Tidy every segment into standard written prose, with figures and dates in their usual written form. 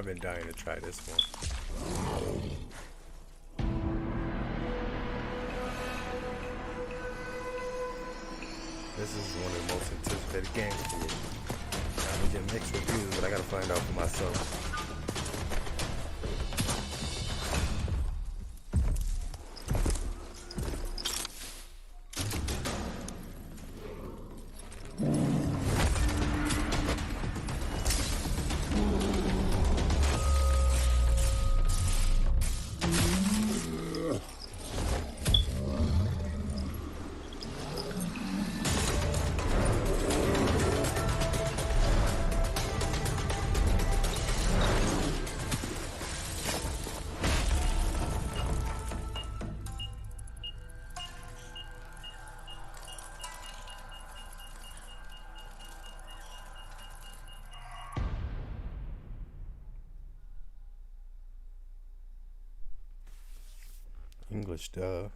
been dying to try this one. This is one of the most anticipated games for me. I've been getting mixed reviews, but I gotta find out for myself. English, duh.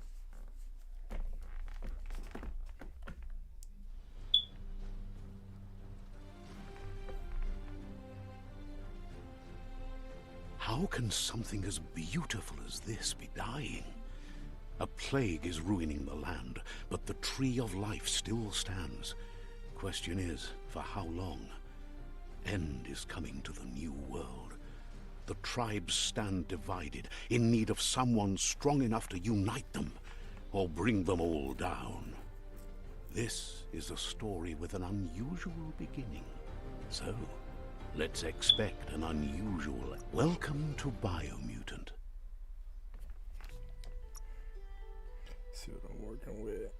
How can something as beautiful as this be dying? A plague is ruining the land, but the tree of life still stands. Question is, for how long? End is coming to the new world. The tribes stand divided, in need of someone strong enough to unite them, or bring them all down. This is a story with an unusual beginning. So, let's expect an unusual... Welcome to Biomutant. See what I'm working with.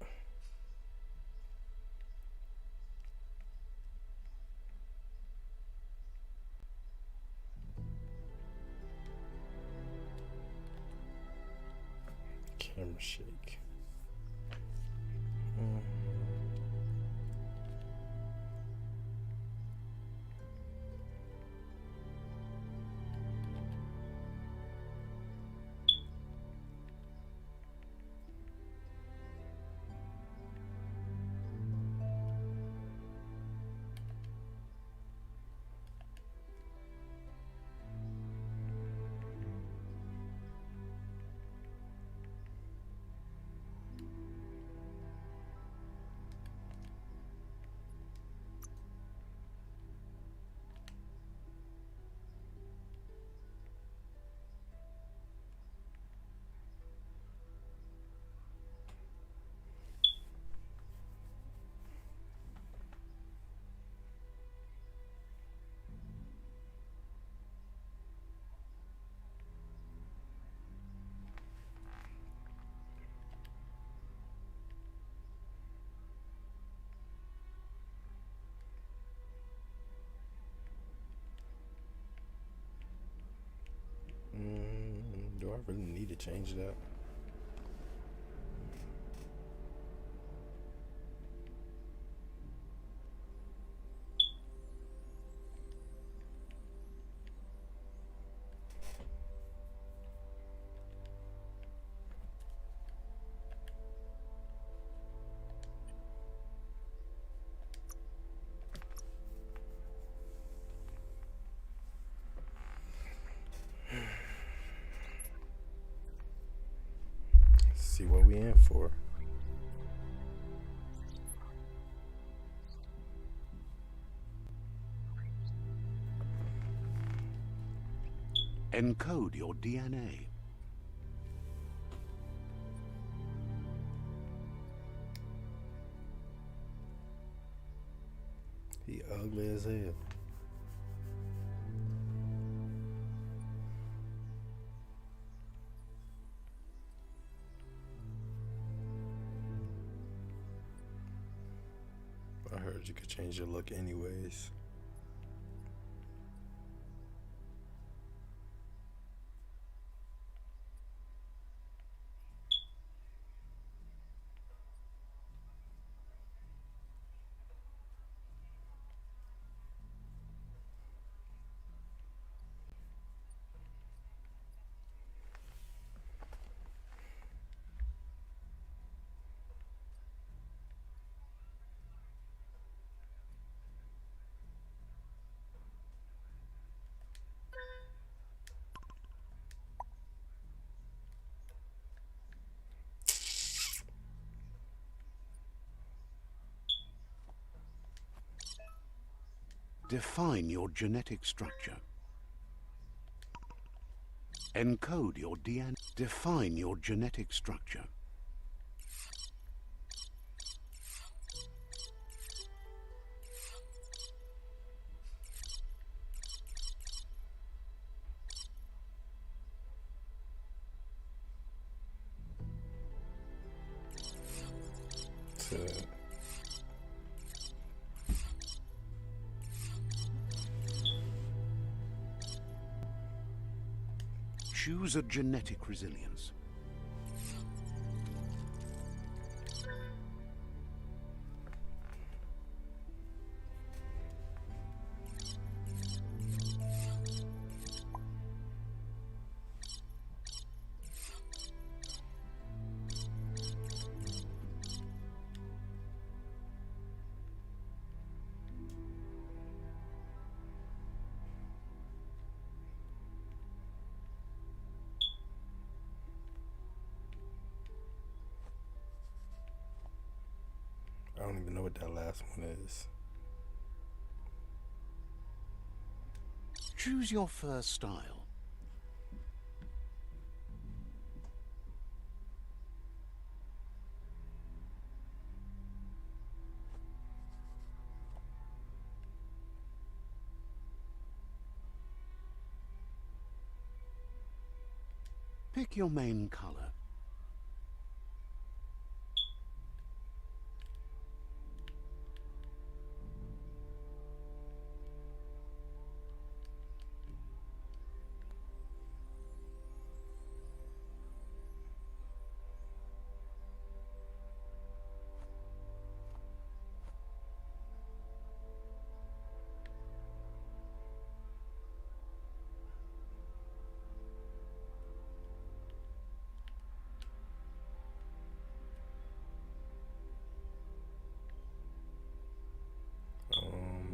Camera shake. Do I really need to change that? See what we in for. Encode your DNA. He ugly as hell. I heard you could change your look anyways. Define your genetic structure. Encode your DNA. Define your genetic structure. Choose a genetic resilience. I don't even know what that last one is. Choose your first style. Pick your main color.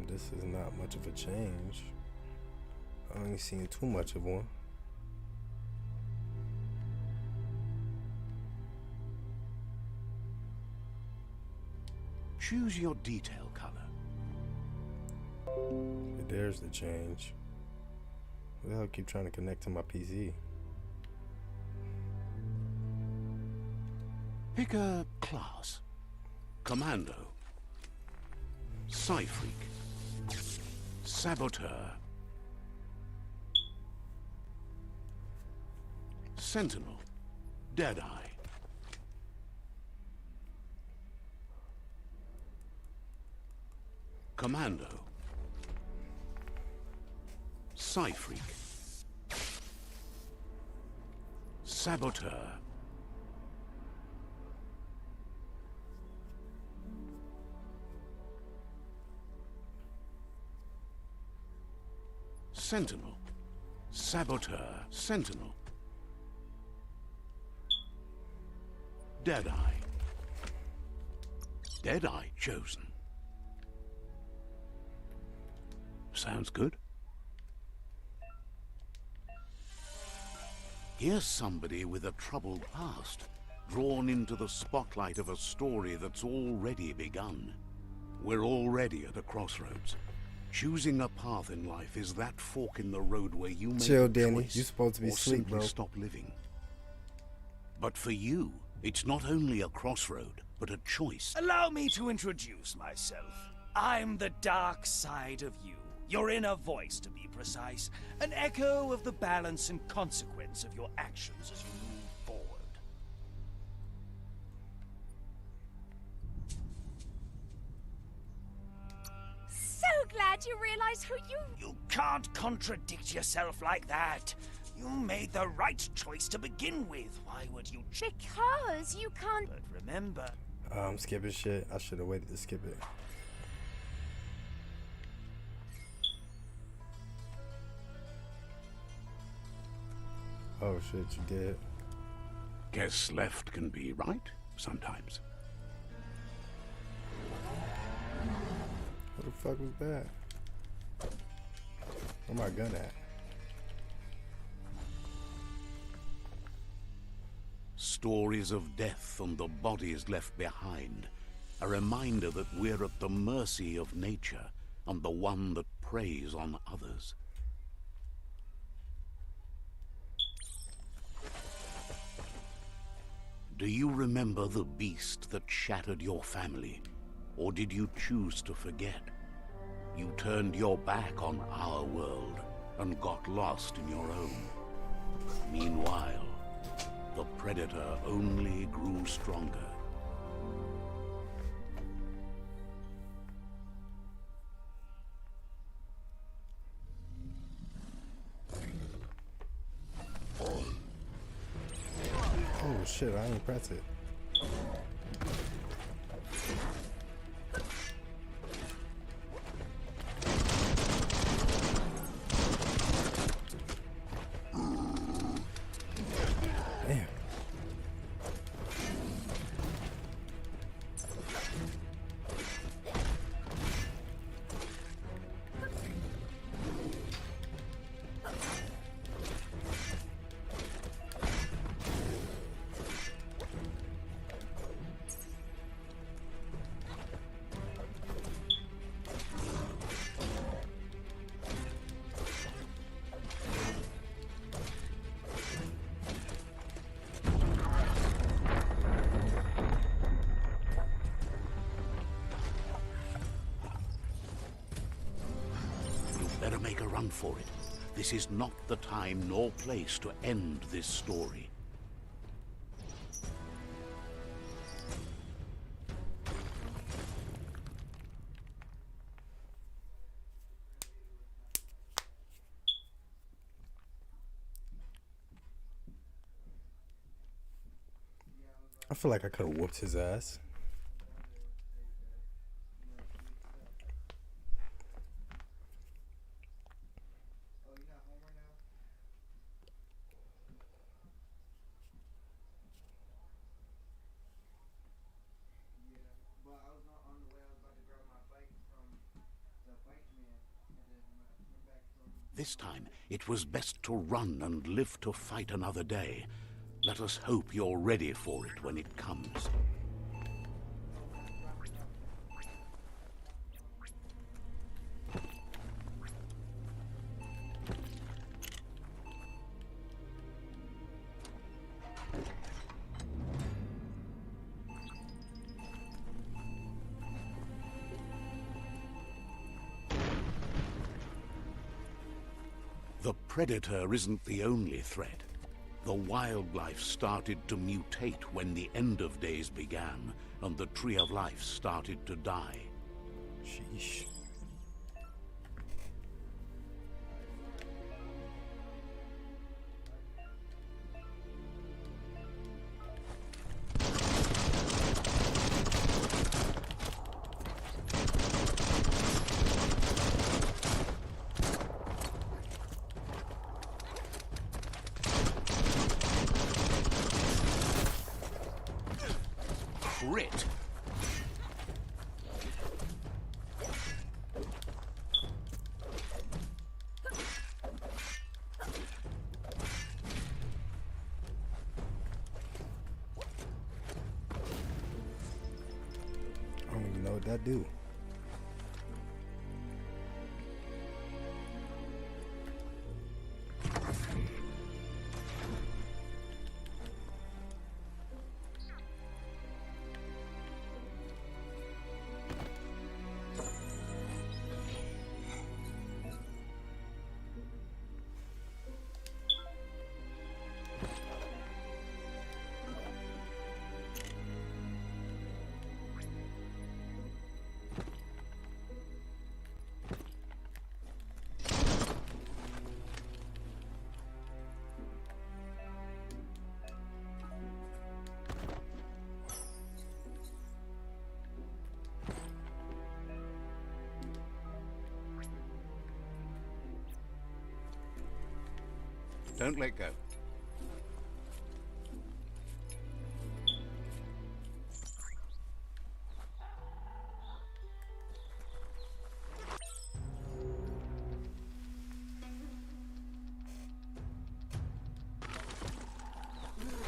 This is not much of a change. I ain't seen too much of one. Choose your detail color. There's the change. What the hell keep trying to connect to my PC? Pick a class. Commando. Psy-Freak. Saboteur. Sentinel. Deadeye. Commando. Psy-Freak. Saboteur. Sentinel. Saboteur. Sentinel. Deadeye. Deadeye chosen. Sounds good. Here's somebody with a troubled past, drawn into the spotlight of a story that's already begun. We're already at a crossroads. Choosing a path in life is that fork in the road where you make Chill, a Danny. choice You supposed to be or asleep, simply bro. stop living. But for you, it's not only a crossroad, but a choice. Allow me to introduce myself. I'm the dark side of you. Your inner voice, to be precise. An echo of the balance and consequence of your actions as you move forward. So glad you realize who you... You can't contradict yourself like that. You made the right choice to begin with. Why would you... Because you can't... But remember... I'm skipping shit. I should have waited to skip it. Oh shit, you did. Guess left can be right sometimes. What the fuck was that? Where my gun at? Stories of death and the bodies left behind. A reminder that we're at the mercy of nature, and the one that preys on others. Do you remember the beast that shattered your family? Or did you choose to forget? You turned your back on our world and got lost in your own. Meanwhile, the Predator only grew stronger. Oh shit, I ain't press it. Damn. Better make a run for it. This is not the time nor place to end this story. I feel like I could have whooped his ass. This time, it was best to run and live to fight another day. Let us hope you're ready for it when it comes. The Predator isn't the only threat. The wildlife started to mutate when the end of days began, and the Tree of Life started to die. Sheesh. Crit! I don't even know what that do. Don't let go.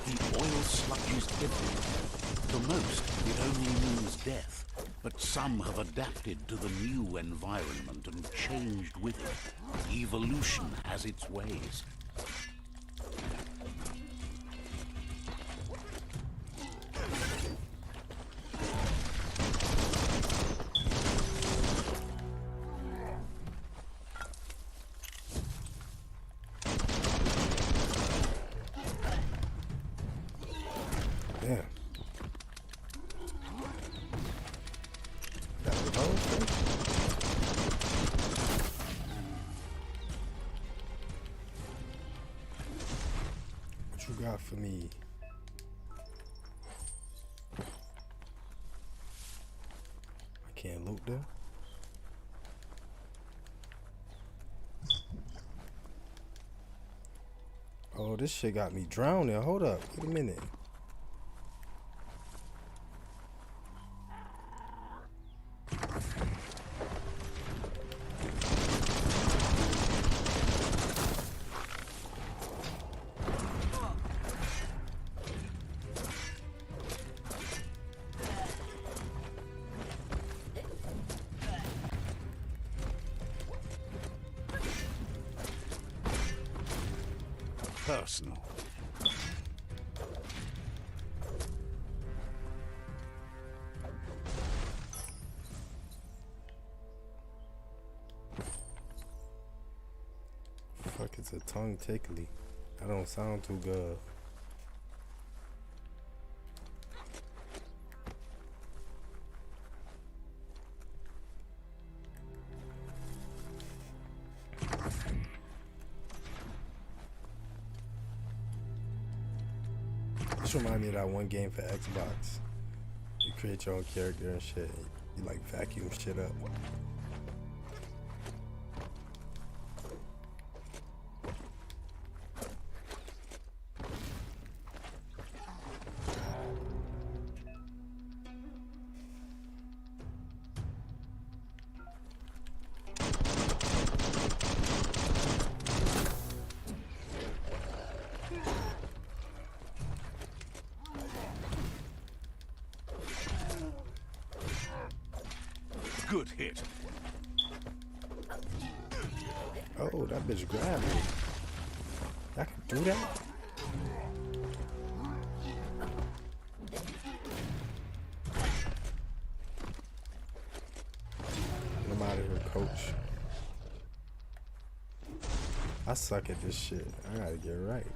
The oil sludges everywhere. The most, it only means death. but some have adapted to the new environment and changed with it. Evolution has its ways. Damn. Got the whole thing. What you got for me? I can't loot there. Oh, this shit got me drowning. Hold up. Wait a minute. Personal. Fuck, it's a tongue tickly. I don't sound too good. This remind me of that one game for Xbox. You create your own character and shit. You like vacuum shit up. Good hit. Oh, that bitch grabbed me. I can do that? I'm out of here, coach. I suck at this shit. I gotta get right.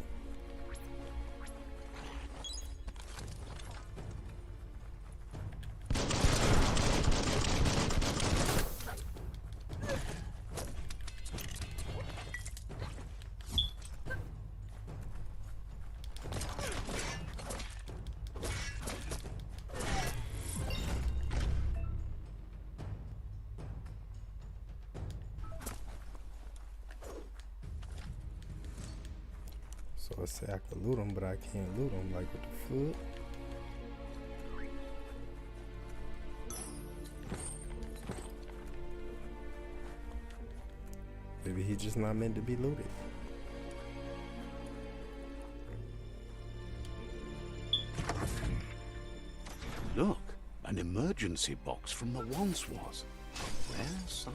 So I say I could loot them, but I can't loot them. Like, what the fuck? Maybe he just not meant to be looted. Look, an emergency box from the once was. A rare sight.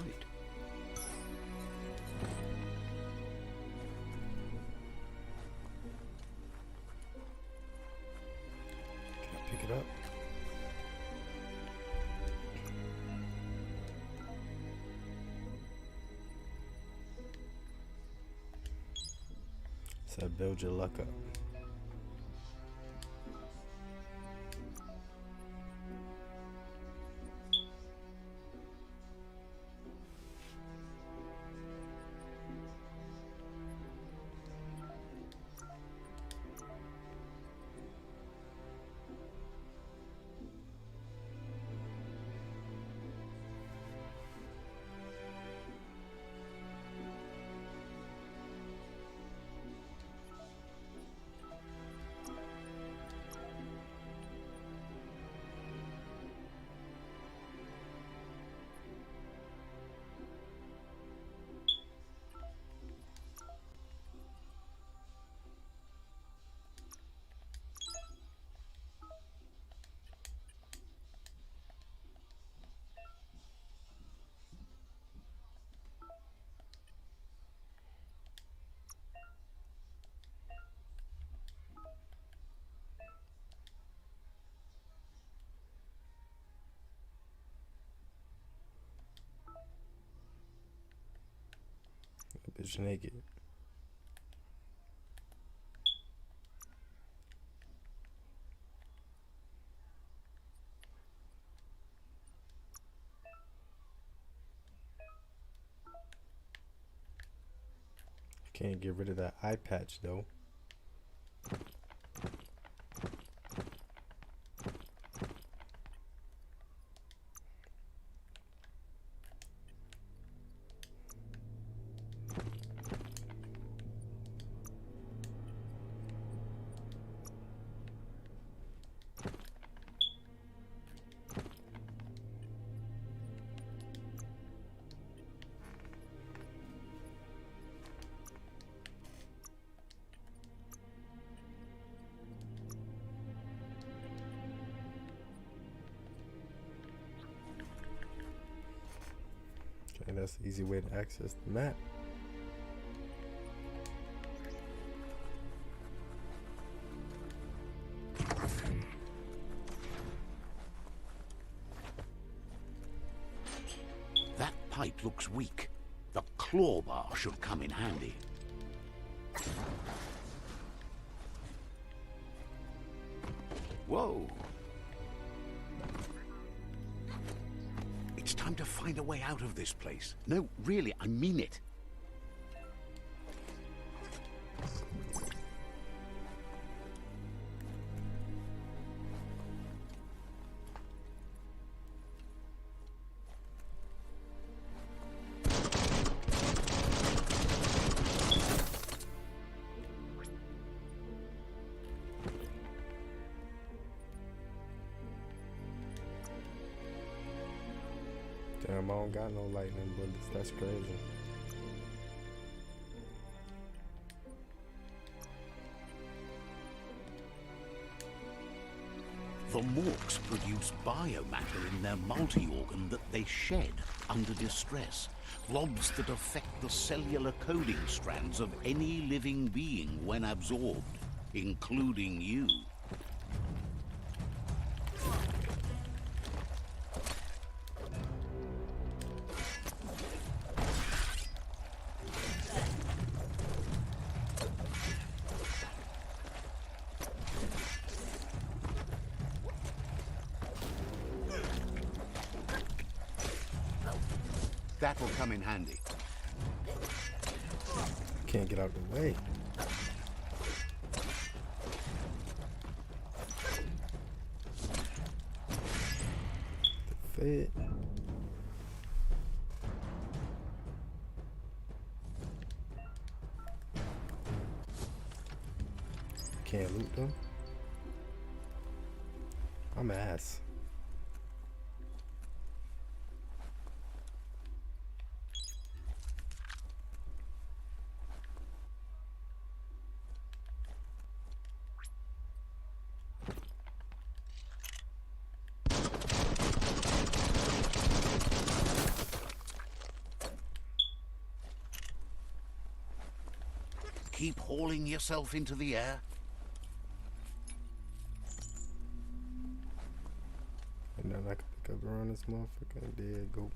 Can I pick it up? Said build your luck up. Bitch naked. Can't get rid of that eye patch though. Okay, that's the easy way to access the map. That pipe looks weak. The claw bar should come in handy. Whoa! It's time to find a way out of this place. No, really, I mean it. Damn, I don't got no lightning bullets. That's crazy. The Morks produce biomatter in their multi-organ that they shed under distress. Blobs that affect the cellular coding strands of any living being when absorbed, including you. That'll come in handy. Can't get out the way. The fit. Can't loot them. I'm ass. Keep hauling yourself into the air. And then I can pick up around this motherfucker and there go.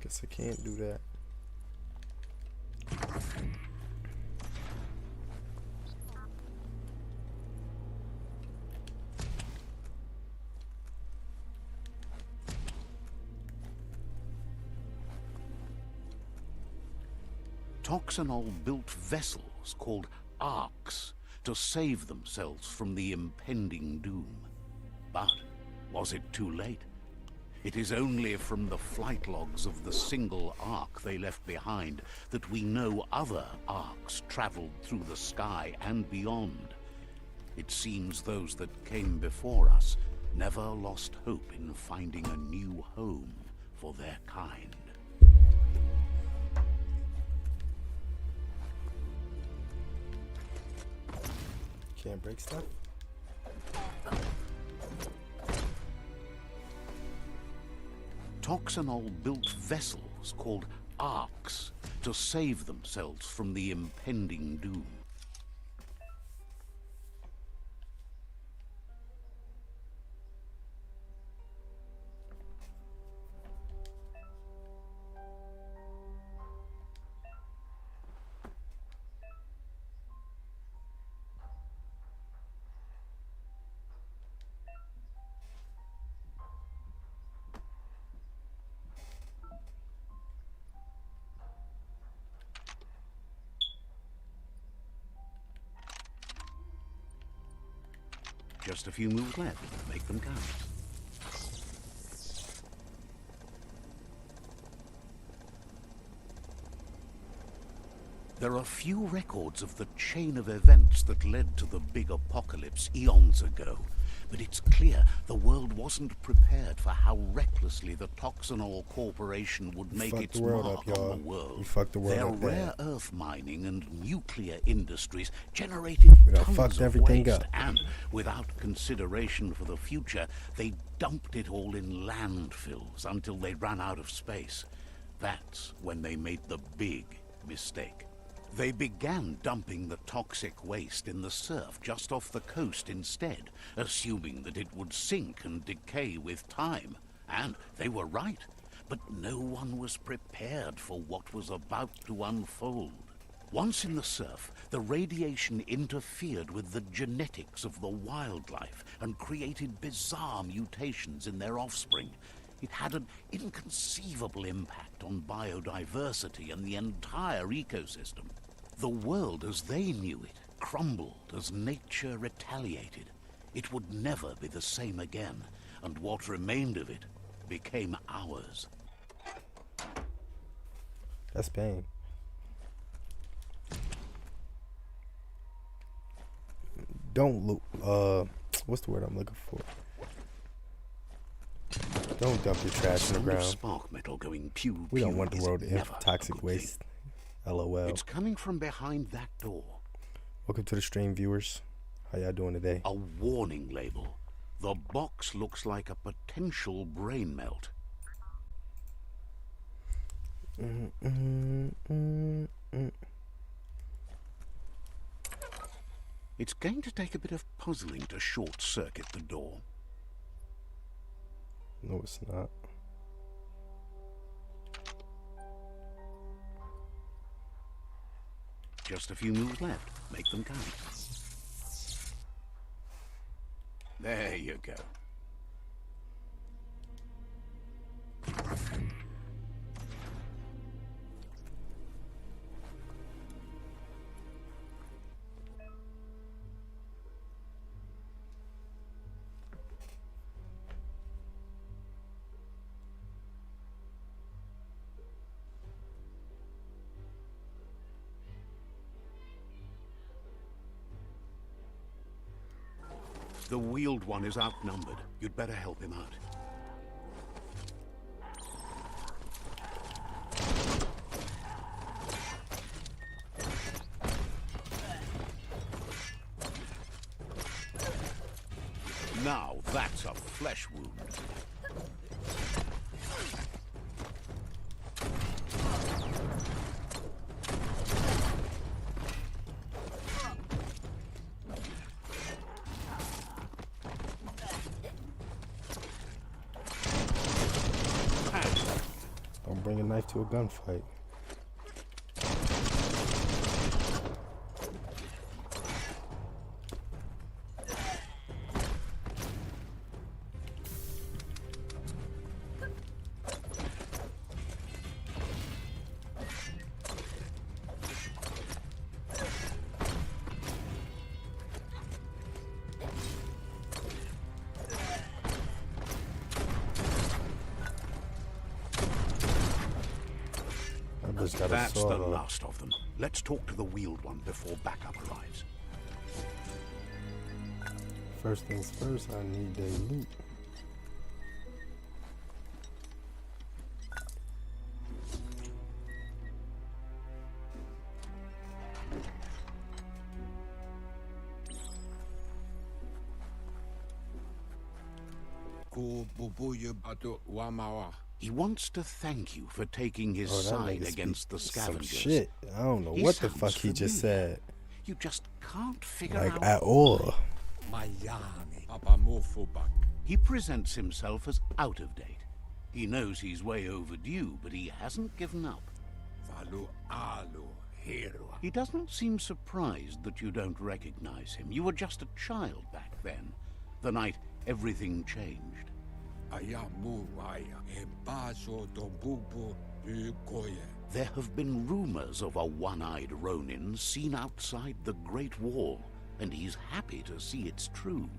Guess I can't do that. Toxanol built vessels called arks to save themselves from the impending doom. But was it too late? It is only from the flight logs of the single ark they left behind that we know other arks traveled through the sky and beyond. It seems those that came before us never lost hope in finding a new home for their kind. Can't break stuff? Toxanol built vessels called arks to save themselves from the impending doom. Just a few moves left. Make them count. There are few records of the chain of events that led to the big apocalypse eons ago, but it's clear the world wasn't prepared for how recklessly the Toxanol Corporation would make its mark on the world. Their rare earth mining and nuclear industries generated tons of waste, and without consideration for the future, they dumped it all in landfills until they ran out of space. That's when they made the big mistake. They began dumping the toxic waste in the surf just off the coast instead, assuming that it would sink and decay with time. And they were right. But no one was prepared for what was about to unfold. Once in the surf, the radiation interfered with the genetics of the wildlife and created bizarre mutations in their offspring. It had an inconceivable impact on biodiversity and the entire ecosystem. The world as they knew it crumbled as nature retaliated. It would never be the same again, and what remained of it became ours. That's pain. Don't look. What's the word I'm looking for? Don't dump your trash in the ground. Spark metal going pew. We don't want the world to have toxic waste. LOL. It's coming from behind that door. Welcome to the stream, viewers. How y'all doing today? A warning label. The box looks like a potential brain melt. It's going to take a bit of puzzling to short-circuit the door. No, it's not. Just a few moves left. Make them count. There you go. The wheeled one is outnumbered. You'd better help him out. Now that's a flesh wound. Don't bring a knife to a gunfight. That's the last of them. Let's talk to the wheeled one before backup arrives. First things first, I need a loot. He wants to thank you for taking his Oh, that side nigga against the speak some scavengers. shit. I don't know He what the sounds fuck he just familiar. said. You just can't figure Like, out at why. all. He presents himself as out of date. He knows he's way overdue, but he hasn't given up. He doesn't seem surprised that you don't recognize him. You were just a child back then, the night everything changed. There have been rumors of a one-eyed Ronin seen outside the Great Wall, and he's happy to see it's true.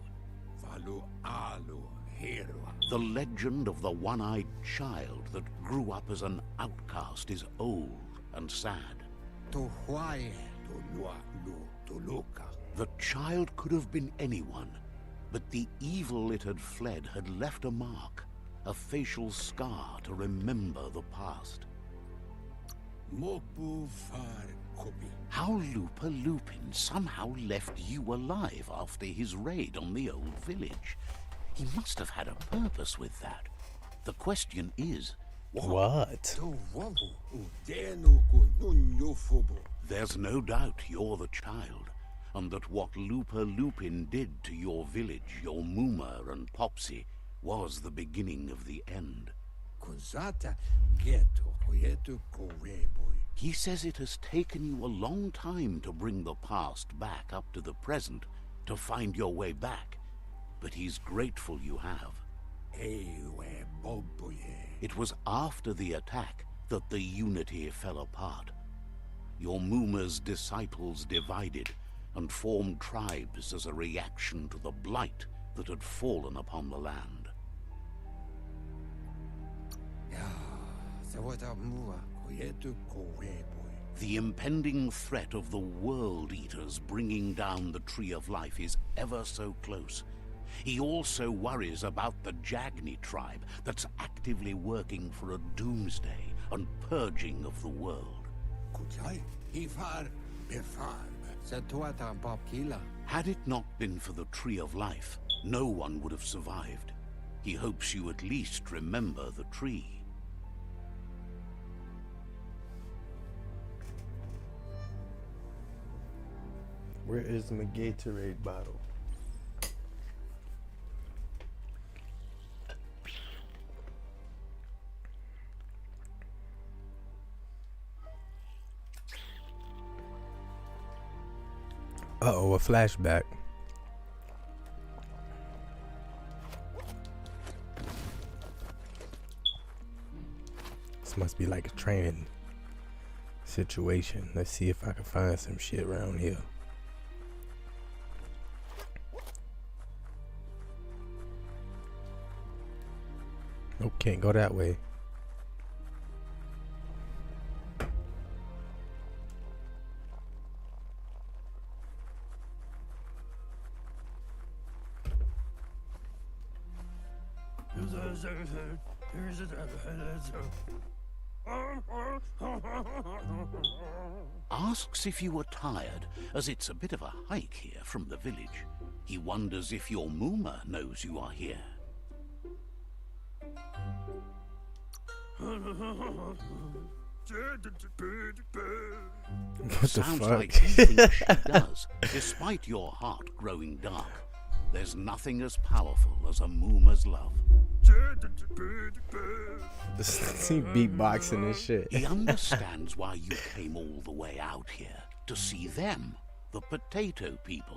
The legend of the one-eyed child that grew up as an outcast is old and sad. The child could have been anyone, but the evil it had fled had left a mark, a facial scar to remember the past. How Lupa Lupin somehow left you alive after his raid on the old village. He must have had a purpose with that. The question is, what? There's no doubt you're the child, and that what Lupa Lupin did to your village, your Muma and Popsy, was the beginning of the end. He says it has taken you a long time to bring the past back up to the present, to find your way back, but he's grateful you have. It was after the attack that the unity fell apart. Your Muma's disciples divided and formed tribes as a reaction to the blight that had fallen upon the land. The impending threat of the World Eaters bringing down the Tree of Life is ever so close. He also worries about the Jagni tribe that's actively working for a doomsday and purging of the world. Had it not been for the Tree of Life, no one would have survived. He hopes you at least remember the tree. Where is my Gatorade bottle? Uh-oh, a flashback. This must be like a training situation. Let's see if I can find some shit around here. Nope, can't go that way. Asks if you were tired, as it's a bit of a hike here from the village. He wonders if your Muma knows you are here. What the Sounds fuck? like he thinks she does, despite your heart growing dark. There's nothing as powerful as a Muma's love. See beatboxing and shit. He understands why you came all the way out here, to see them, the potato people.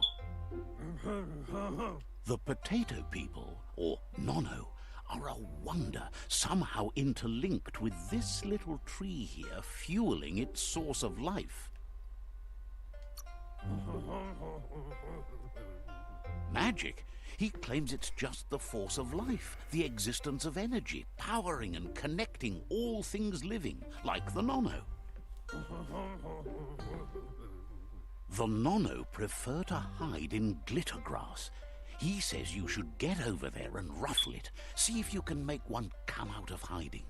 The potato people, or Nono, are a wonder, somehow interlinked with this little tree here, fueling its source of life. Magic? He claims it's just the force of life, the existence of energy, powering and connecting all things living, like the Nono. The Nono prefer to hide in glitter grass. He says you should get over there and ruffle it. See if you can make one come out of hiding.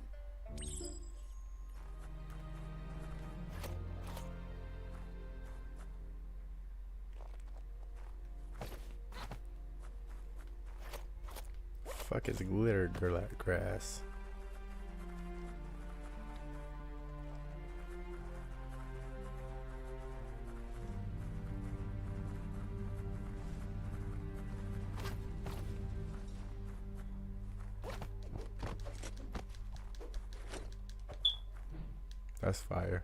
Fuck is glitter grass? That's fire.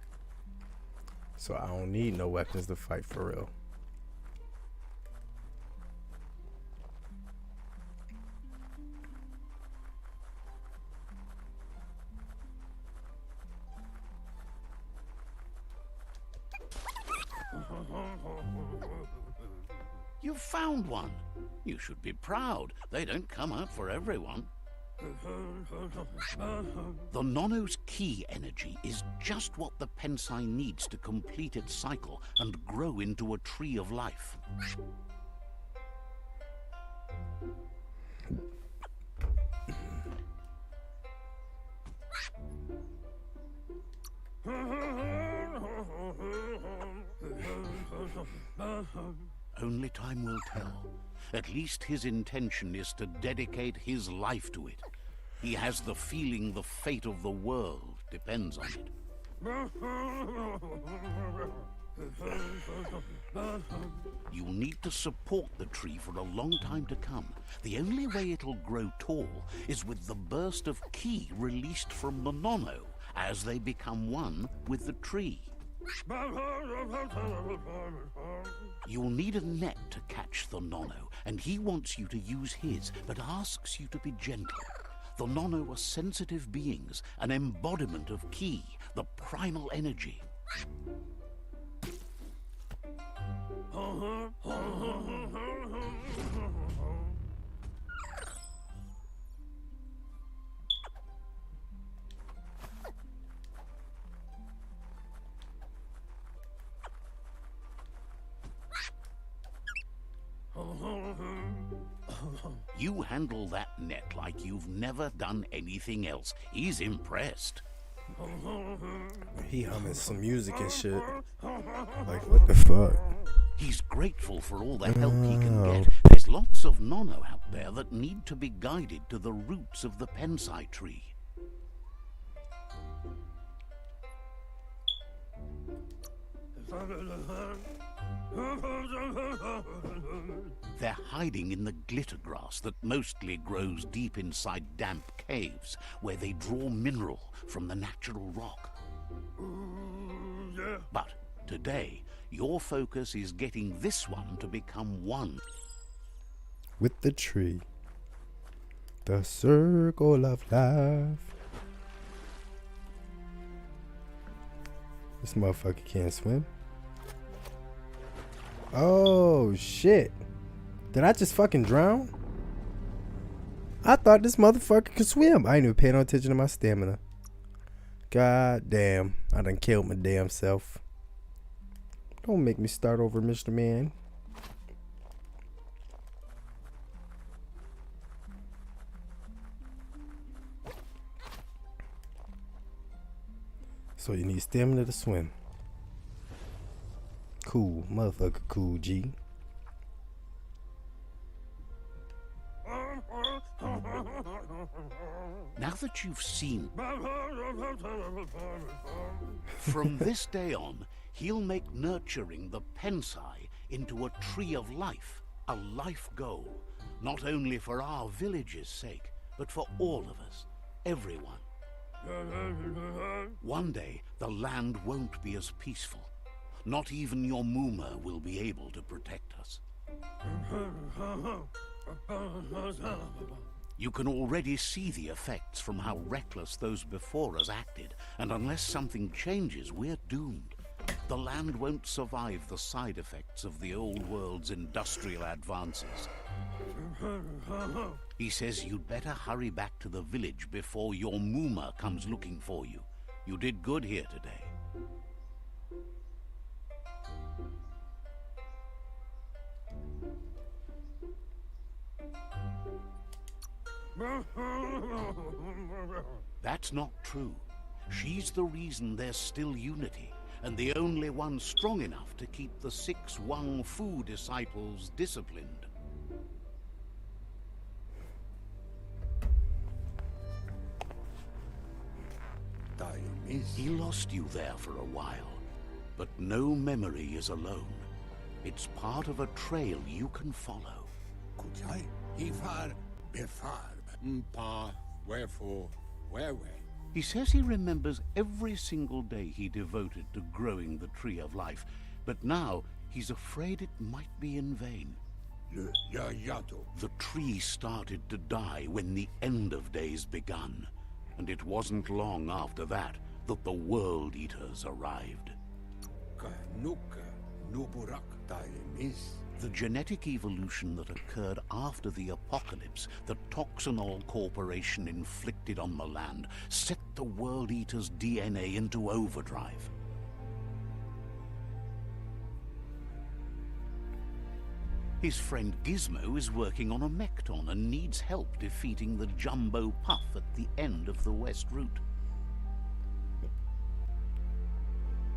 So I don't need no weapons to fight for real. You found one. You should be proud. They don't come out for everyone. The Nono's key energy is just what the Pensai needs to complete its cycle and grow into a tree of life. Only time will tell. At least his intention is to dedicate his life to it. He has the feeling the fate of the world depends on it. You'll need to support the tree for a long time to come. The only way it'll grow tall is with the burst of ki released from the Nono as they become one with the tree. You'll need a net to catch the Nono, and he wants you to use his, but asks you to be gentle. The Nono are sensitive beings, an embodiment of ki, the primal energy. You handle that net like you've never done anything else. He's impressed. He humming some music and shit. Like, what the fuck? He's grateful for all the help he can get. There's lots of Nono out there that need to be guided to the roots of the Pensai tree. They're hiding in the glitter grass that mostly grows deep inside damp caves, where they draw mineral from the natural rock. But today, your focus is getting this one to become one with the tree. The circle of life. This motherfucker can't swim. Oh shit. Did I just fucking drown? I thought this motherfucker could swim. I ain't even paying no attention to my stamina. God damn. I done killed my damn self. Don't make me start over, Mr. Man. So you need stamina to swim. Cool, motherfucker, cool, G. Now that you've seen, from this day on, he'll make nurturing the Pensai into a tree of life, a life goal, not only for our village's sake, but for all of us, everyone. One day, the land won't be as peaceful. Not even your Muma will be able to protect us. You can already see the effects from how reckless those before us acted, and unless something changes, we're doomed. The land won't survive the side effects of the old world's industrial advances. He says you'd better hurry back to the village before your Muma comes looking for you. You did good here today. That's not true. She's the reason there's still unity, and the only one strong enough to keep the 6 Wang Fu disciples disciplined. He lost you there for a while, but no memory is alone. It's part of a trail you can follow. Kutai, Ifar, Befar, Mpa, wherefore, where? He says he remembers every single day he devoted to growing the Tree of Life, but now he's afraid it might be in vain. Le Yayato. The tree started to die when the end of days begun, and it wasn't long after that that the World Eaters arrived. Kanuka, Nuburak, Taimis. The genetic evolution that occurred after the apocalypse the Toxanol Corporation inflicted on the land set the World Eater's DNA into overdrive. His friend Gizmo is working on a Mekton and needs help defeating the Jumbo Puff at the end of the West Route.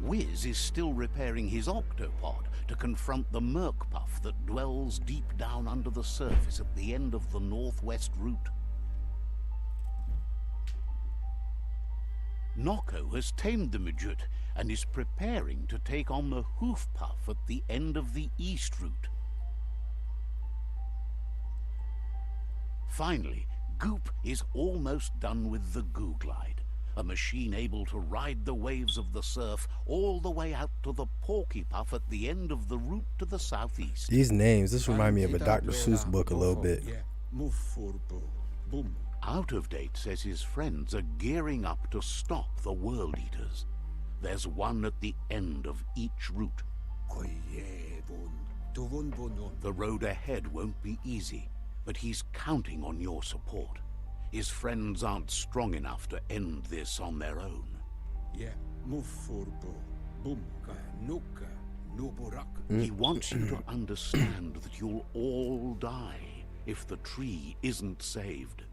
Wiz is still repairing his octopod to confront the Merc Puff that dwells deep down under the surface at the end of the Northwest Route. Noko has tamed the Majut and is preparing to take on the Hoof Puff at the end of the East Route. Finally, Goop is almost done with the Goo Glide, a machine able to ride the waves of the surf all the way out to the Porky Puff at the end of the route to the southeast. These names, this remind me of a Dr. Seuss book a little bit. Out of Date says his friends are gearing up to stop the World Eaters. There's one at the end of each route. The road ahead won't be easy, but he's counting on your support. His friends aren't strong enough to end this on their own. He wants you to understand that you'll all die if the tree isn't saved.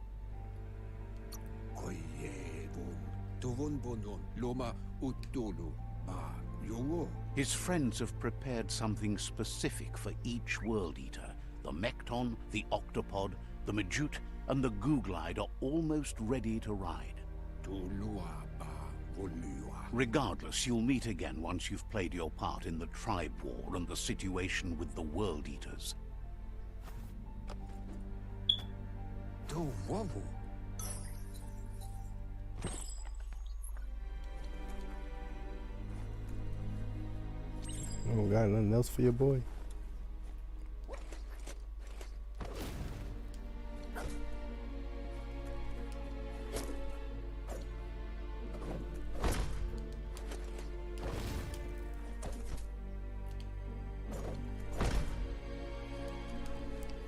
His friends have prepared something specific for each World Eater. The Mekton, the Octopod, the Majut, and the Goo Glide are almost ready to ride. Regardless, you'll meet again once you've played your part in the tribe war and the situation with the World Eaters. Oh, got nothing else for your boy?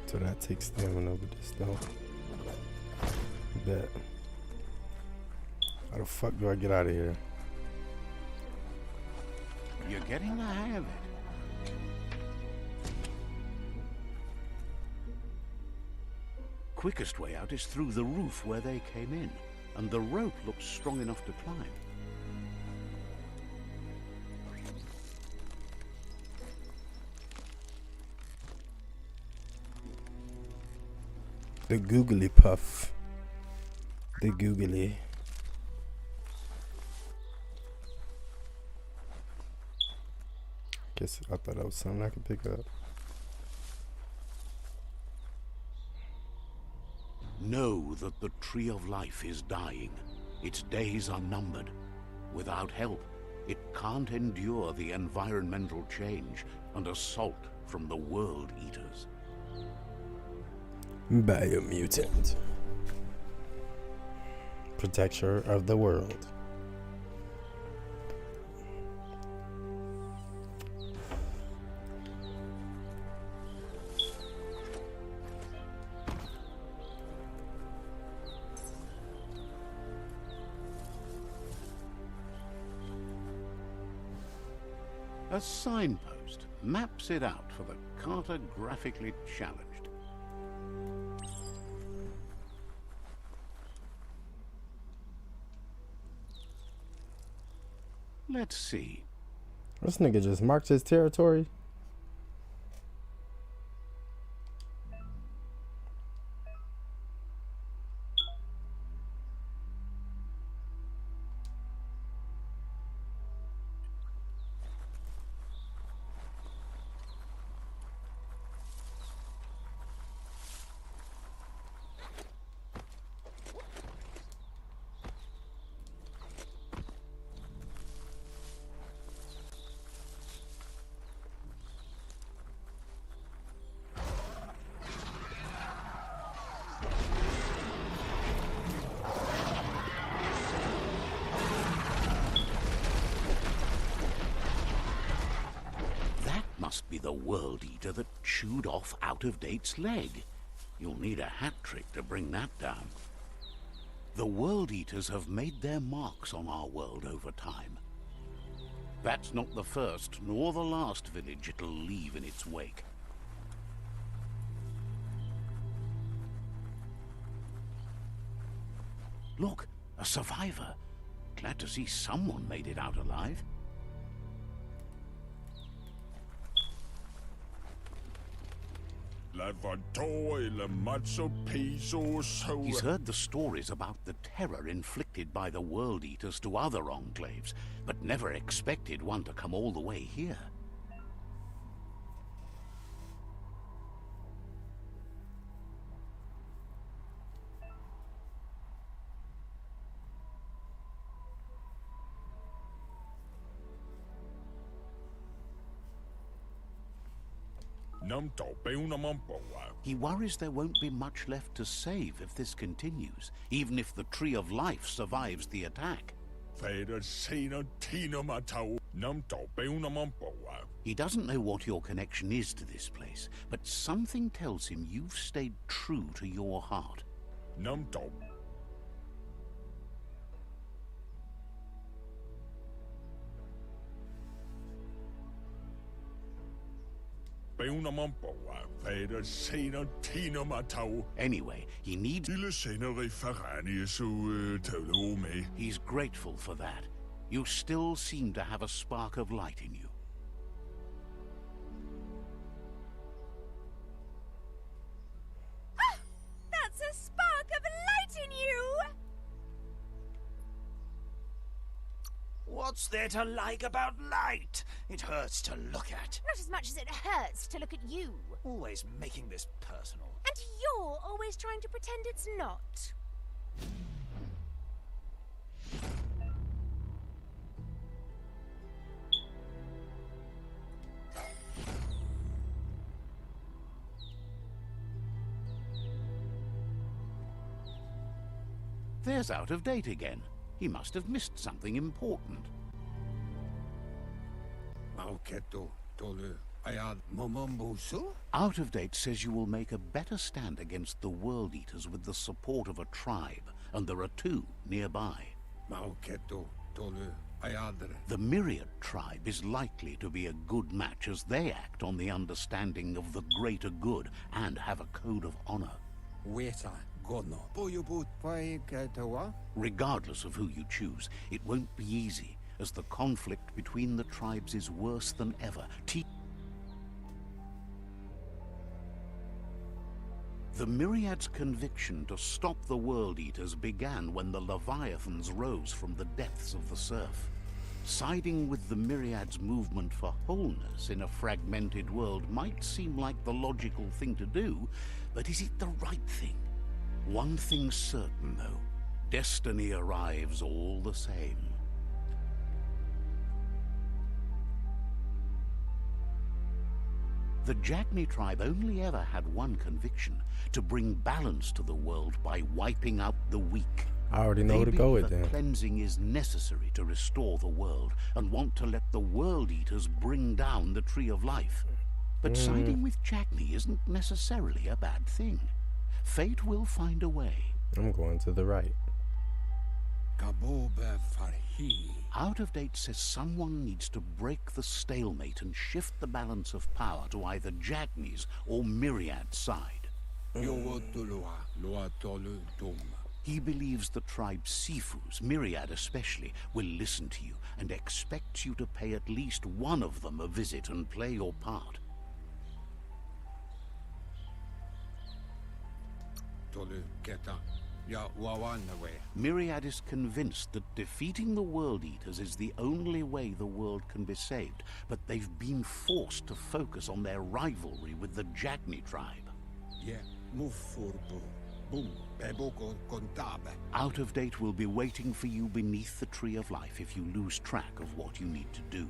So that takes stamina over this though. Bet. How the fuck do I get out of here? You're getting the hang of it. Quickest way out is through the roof where they came in, and the rope looks strong enough to climb. The googly puff. The googly. Guess I thought that was something I could pick up. Know that the Tree of Life is dying. Its days are numbered. Without help, it can't endure the environmental change and assault from the World Eaters. Biomutant. Protector of the world. A signpost maps it out for the cartographically challenged. Let's see. This nigga just marked his territory. be the World Eater that chewed off Out-of-Date's leg. You'll need a hat trick to bring that down. The World Eaters have made their marks on our world over time. That's not the first nor the last village it'll leave in its wake. Look, a survivor. Glad to see someone made it out alive. He's heard the stories about the terror inflicted by the World Eaters to other enclaves, but never expected one to come all the way here. He worries there won't be much left to save if this continues, even if the Tree of Life survives the attack. He doesn't know what your connection is to this place, but something tells him you've stayed true to your heart. Anyway, he needs... He's grateful for that. You still seem to have a spark of light in you. Ah, that's a spark of light in you! What's there to like about light? It hurts to look at. Not as much as it hurts to look at you. Always making this personal. And you're always trying to pretend it's not. There's Out-of-Date again. He must have missed something important. Out-of-Date says you will make a better stand against the World Eaters with the support of a tribe, and there are two nearby. The Myriad tribe is likely to be a good match as they act on the understanding of the greater good and have a code of honor. Regardless of who you choose, it won't be easy, as the conflict between the tribes is worse than ever. The Myriad's conviction to stop the World Eaters began when the Leviathans rose from the depths of the surf. Siding with the Myriad's movement for wholeness in a fragmented world might seem like the logical thing to do, but is it the right thing? One thing's certain, though. Destiny arrives all the same. The Jagni tribe only ever had one conviction: to bring balance to the world by wiping out the weak. I already know who to go with then. Cleansing is necessary to restore the world, and want to let the World Eaters bring down the Tree of Life. But siding with Jagni isn't necessarily a bad thing. Fate will find a way. I'm going to the right. Out-of-Date says someone needs to break the stalemate and shift the balance of power to either Jagni's or Myriad's side. He believes the tribe Sifus, Myriad especially, will listen to you and expects you to pay at least one of them a visit and play your part. Myriad is convinced that defeating the World Eaters is the only way the world can be saved, but they've been forced to focus on their rivalry with the Jagni tribe. Out-of-Date will be waiting for you beneath the Tree of Life if you lose track of what you need to do.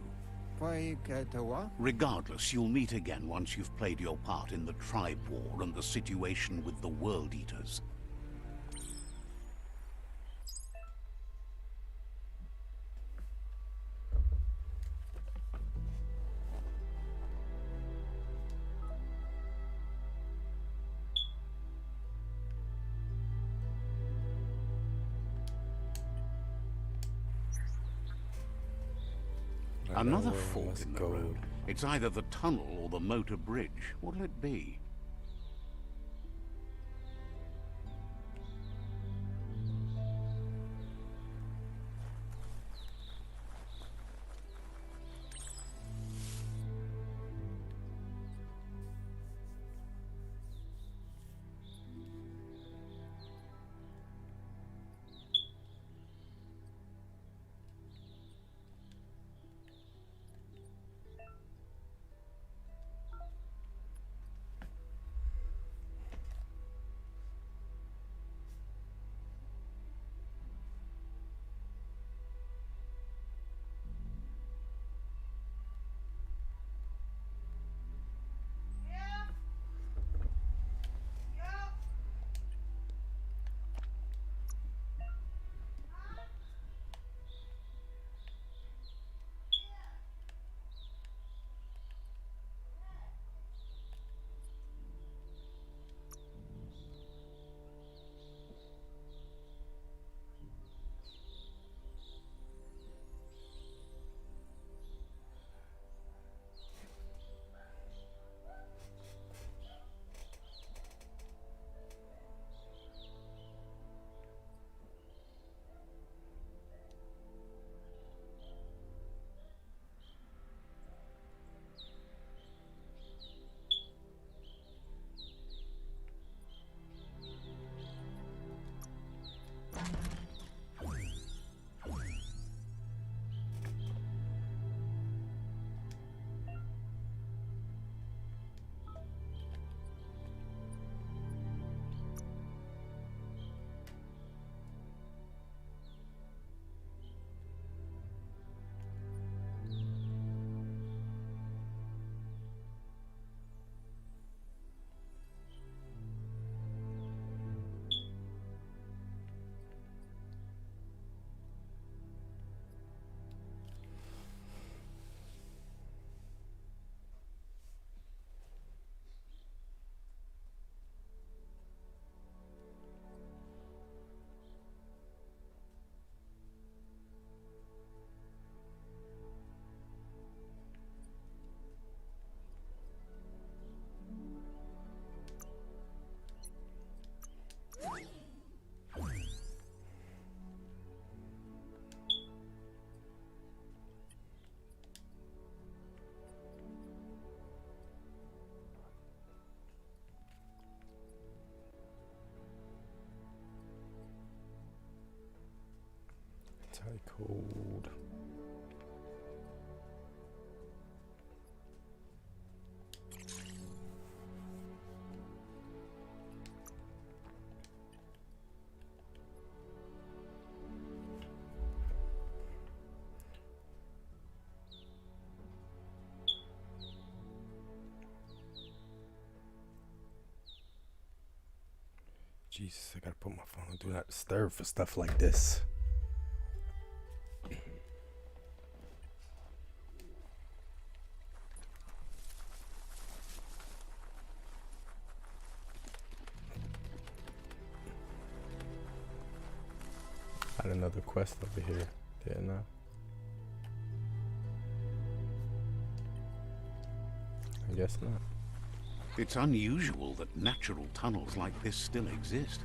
Regardless, you'll meet again once you've played your part in the tribe war and the situation with the World Eaters. Another way fork must in the go. road. It's either the tunnel or the motor bridge. What'll it be? Tycold. Jesus, I gotta put my phone on do not disturb for stuff like this. Had another quest over here, didn't I? I guess not. It's unusual that natural tunnels like this still exist.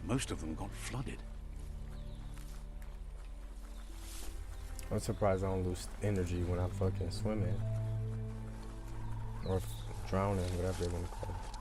Most of them got flooded. I'm surprised I don't lose energy when I'm fucking swimming. Or drowning, whatever they want to call it.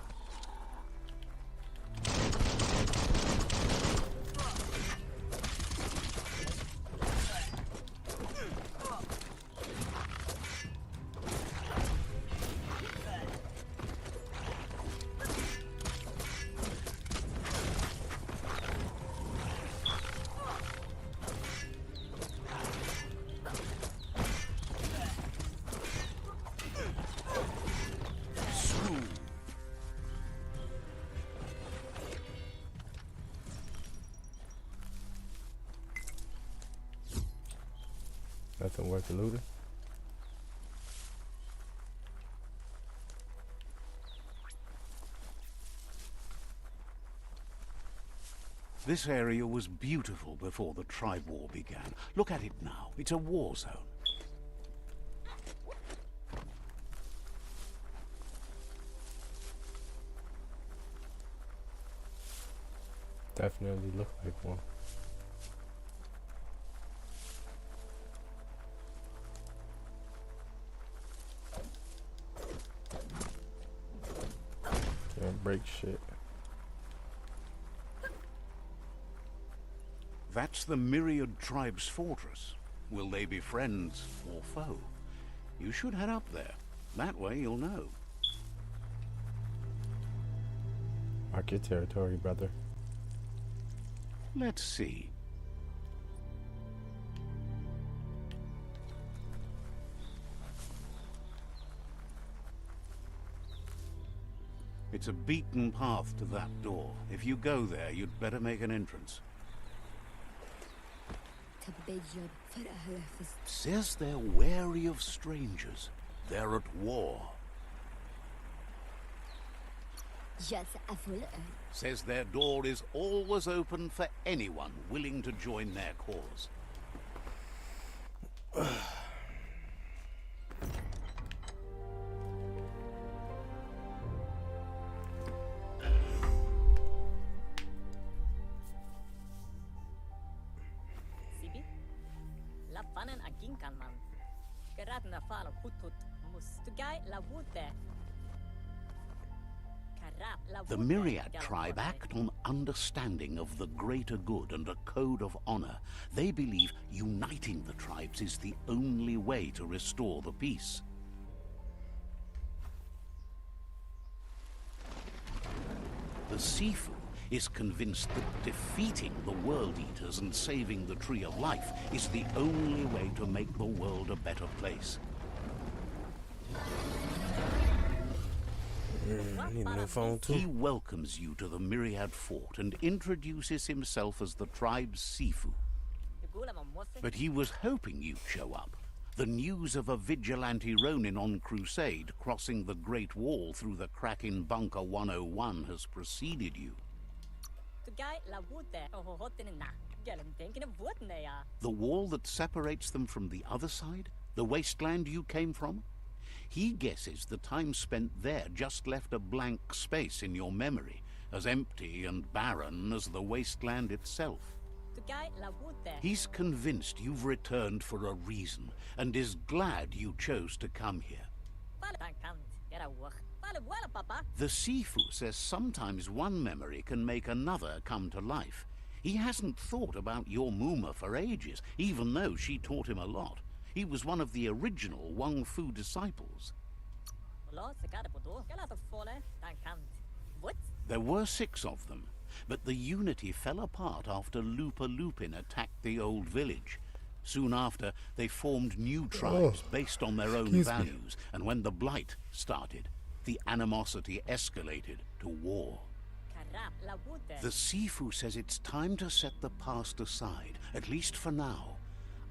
Nothing worth looting. This area was beautiful before the tribe war began. Look at it now. It's a war zone. Definitely look like one. Can't break shit. That's the Myriad Tribe's fortress. Will they be friends or foe? You should head up there. That way you'll know. Mark your territory, brother. Let's see. It's a beaten path to that door. If you go there, you'd better make an entrance. Says they're wary of strangers. They're at war. Says their door is always open for anyone willing to join their cause. The Myriad tribe act on understanding of the greater good and a code of honor. They believe uniting the tribes is the only way to restore the peace. The Sifu is convinced that defeating the World Eaters and saving the Tree of Life is the only way to make the world a better place. I need a new phone too. He welcomes you to the Myriad Fort and introduces himself as the tribe's Sifu. But he was hoping you'd show up. The news of a vigilante Ronin on crusade crossing the Great Wall through the crack in Bunker 101 has preceded you. The wall that separates them from the other side? The wasteland you came from? He guesses the time spent there just left a blank space in your memory, as empty and barren as the wasteland itself. He's convinced you've returned for a reason, and is glad you chose to come here. The Sifu says sometimes one memory can make another come to life. He hasn't thought about your Muma for ages, even though she taught him a lot. He was one of the original Wang Fu disciples. There were 6 of them, but the unity fell apart after Lupa Lupin attacked the old village. Soon after, they formed new tribes based on their own values, and when the Blight started, the animosity escalated to war. The Sifu says it's time to set the past aside, at least for now.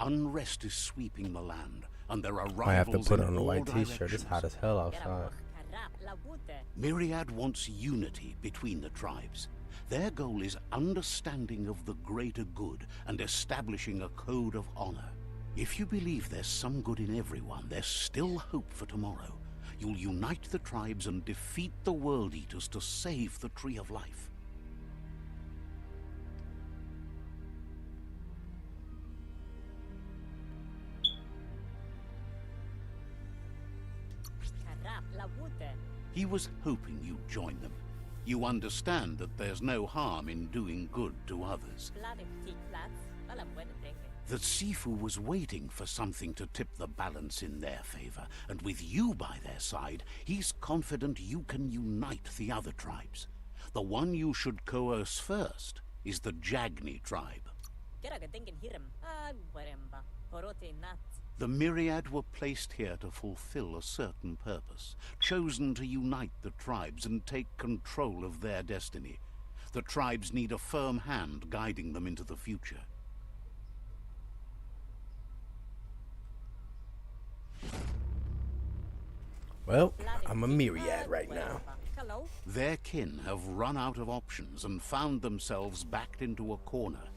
Unrest is sweeping the land, and there are rivals. I have to put on a all white t-shirt. It's directions. hot as hell outside. Myriad wants unity between the tribes. Their goal is understanding of the greater good and establishing a code of honor. If you believe there's some good in everyone, there's still hope for tomorrow. You'll unite the tribes and defeat the World Eaters to save the Tree of Life. He was hoping you'd join them. You understand that there's no harm in doing good to others. The Sifu was waiting for something to tip the balance in their favor, and with you by their side, he's confident you can unite the other tribes. The one you should coerce first is the Jagni tribe. The Myriad were placed here to fulfill a certain purpose, chosen to unite the tribes and take control of their destiny. The tribes need a firm hand guiding them into the future. Well, I'm a Myriad right now. Their kin have run out of options and found themselves backed into a corner.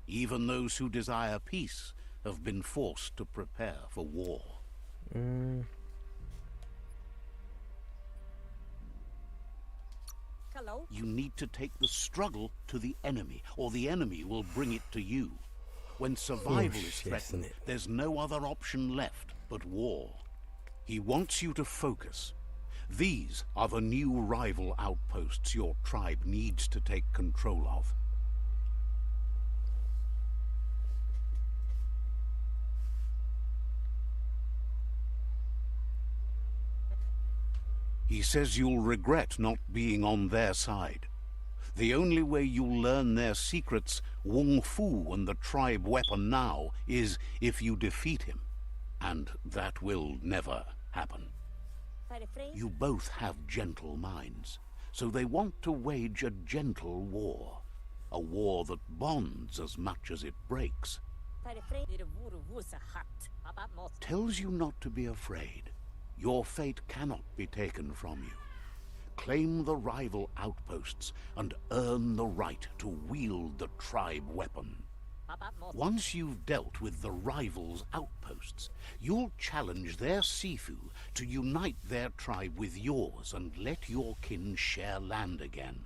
Even those who desire peace have been forced to prepare for war. You need to take the struggle to the enemy, or the enemy will bring it to you. When survival is threatened, there's no other option left but war. He wants you to focus. These are the new rival outposts your tribe needs to take control of. He says you'll regret not being on their side. The only way you'll learn their secrets, Wung Fu and the tribe weapon now, is if you defeat him. And that will never happen. You both have gentle minds, so they want to wage a gentle war. A war that bonds as much as it breaks. Tells you not to be afraid. Your fate cannot be taken from you. Claim the rival outposts and earn the right to wield the tribe weapon. Once you've dealt with the rivals' outposts, you'll challenge their Sifu to unite their tribe with yours and let your kin share land again.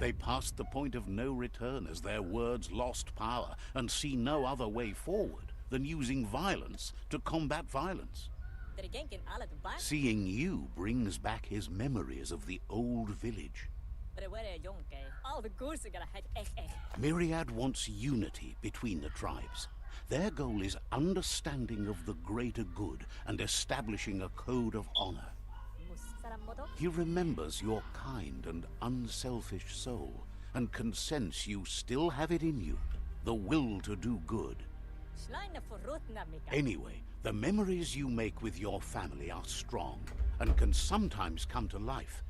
They passed the point of no return as their words lost power and see no other way forward than using violence to combat violence. Seeing you brings back his memories of the old village. Myriad wants unity between the tribes. Their goal is understanding of the greater good and establishing a code of honor. He remembers your kind and unselfish soul and can sense you still have it in you, the will to do good. Anyway, the memories you make with your family are strong and can sometimes come to life.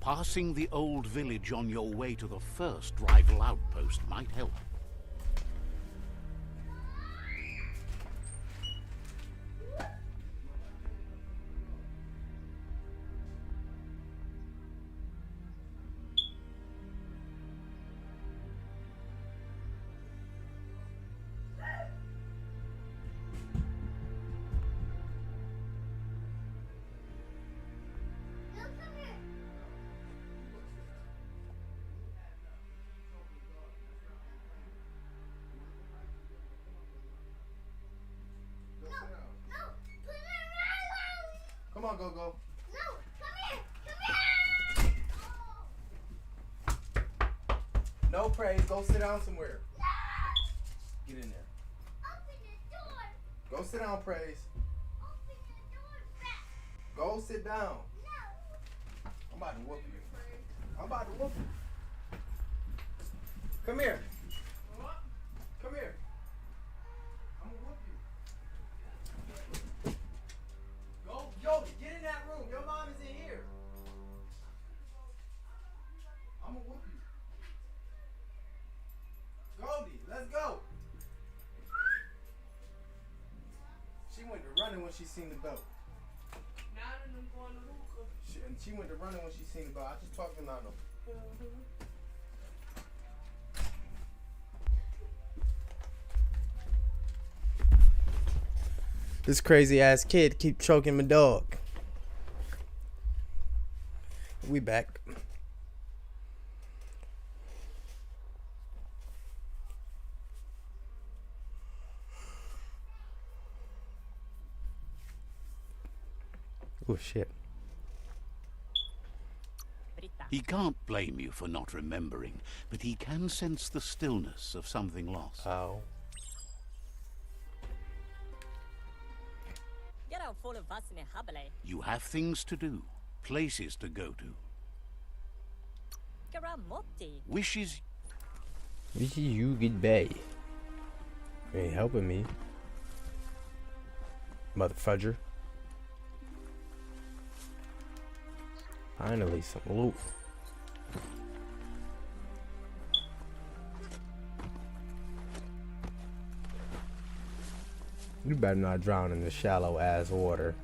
Passing the old village on your way to the first rival outpost might help. Come on, go. No, come here! No, Praise. Go sit down somewhere. No! Get in there. Open the door! Go sit down, Praise. Open the door back! Go sit down. No! I'm about to whoop you. Come here. Come here. I'm gonna whoop you. Go, Yogi, get in that room. Your mom is in here. I'm gonna whoop you. Goldie, let's go. She went to running when she seen the belt. She went to running when she seen the belt. I just talked to Nano. This crazy ass kid keep choking my dog. We back. Oh shit. He can't blame you for not remembering, but he can sense the stillness of something lost. Oh. You have things to do, places to go to. Wishes Wish you goodbye. You ain't helping me. Mother fudger. Finally, some loot. You better not drown in the shallow ass water.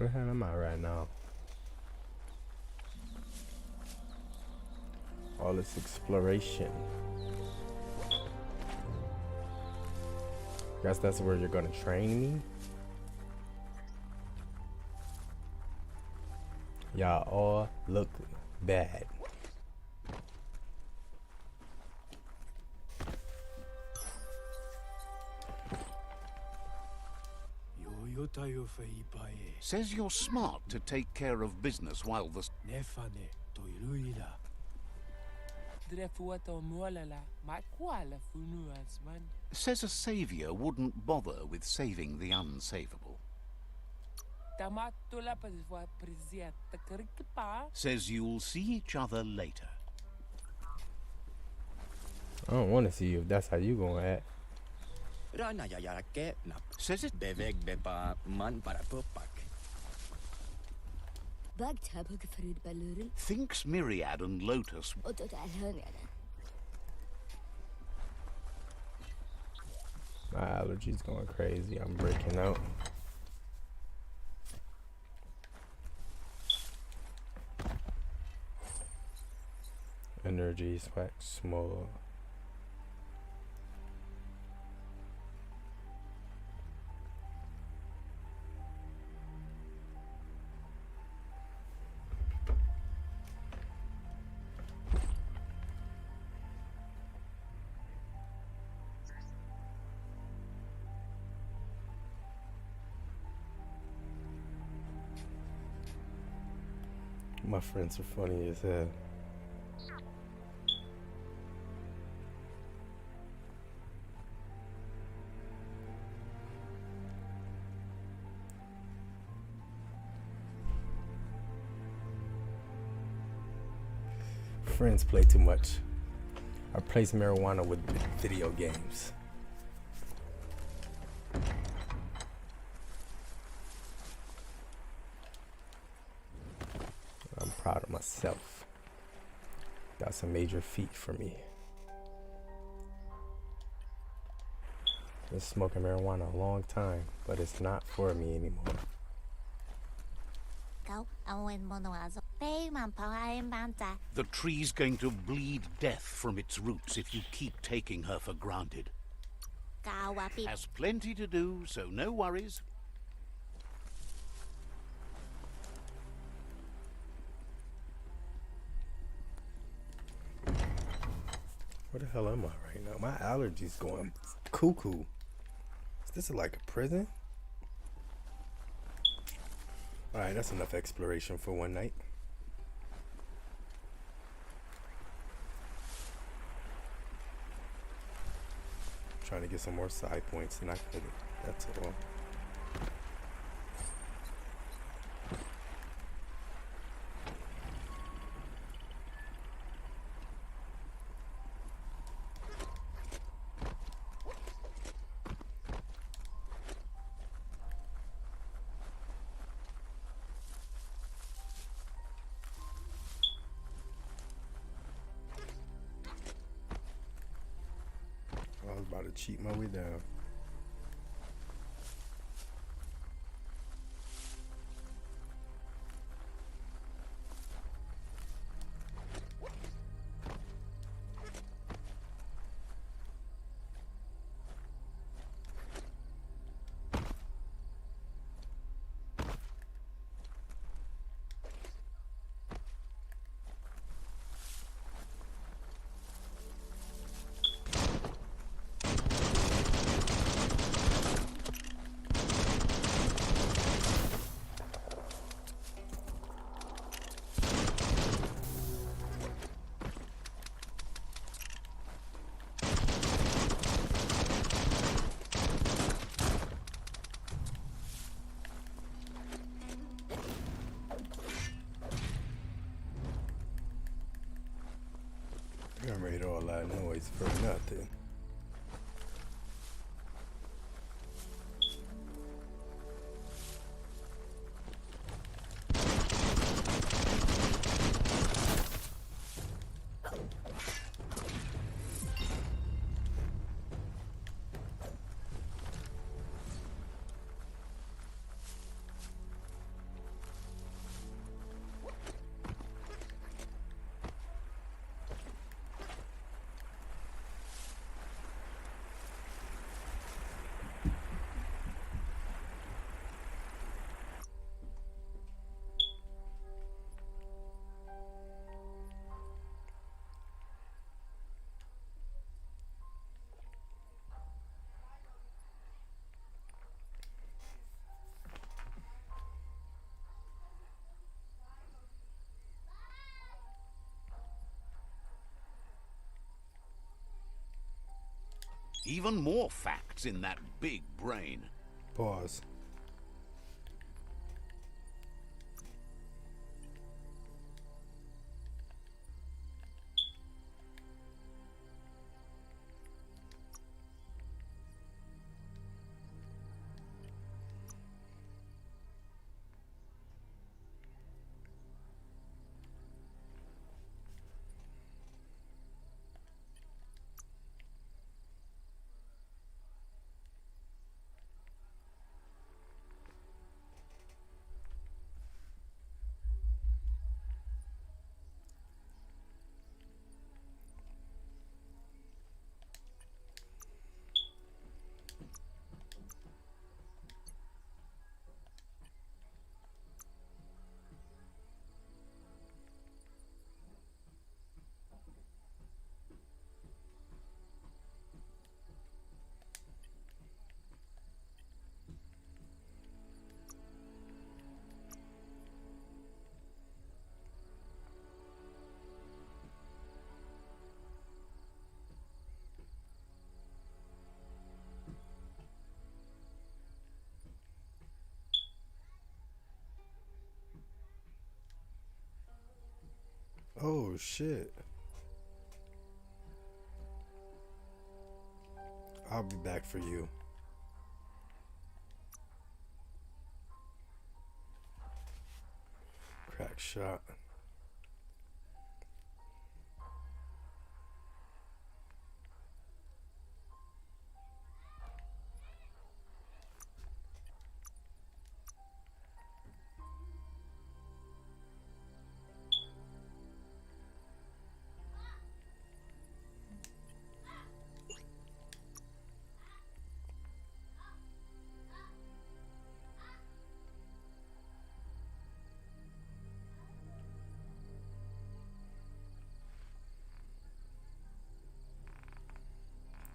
Where the hell am I right now? All this exploration. Guess that's where you're gonna train me. Y'all all look bad. Says you're smart to take care of business while the... Says a savior wouldn't bother with saving the unsavable. Says you'll see each other later. I don't want to see you if that's how you gonna act. Says it... Thinks Myriad and Lotus... My allergies going crazy. I'm breaking out. Energy spike small. My friends are funny as hell. Friends play too much. I replace marijuana with video games. I'm proud of myself. That's a major feat for me. Been smoking marijuana a long time, but it's not for me anymore. The tree's going to bleed death from its roots if you keep taking her for granted. Has plenty to do, so no worries. Where the hell am I right now? My allergies going cuckoo. Is this like a prison? Alright, that's enough exploration for one night. Trying to get some more side points and I couldn't. That's all. I was about to cheat my way down. I made all that noise for nothing. Even more facts in that big brain. Pause. Oh shit. I'll be back for you. Crack shot.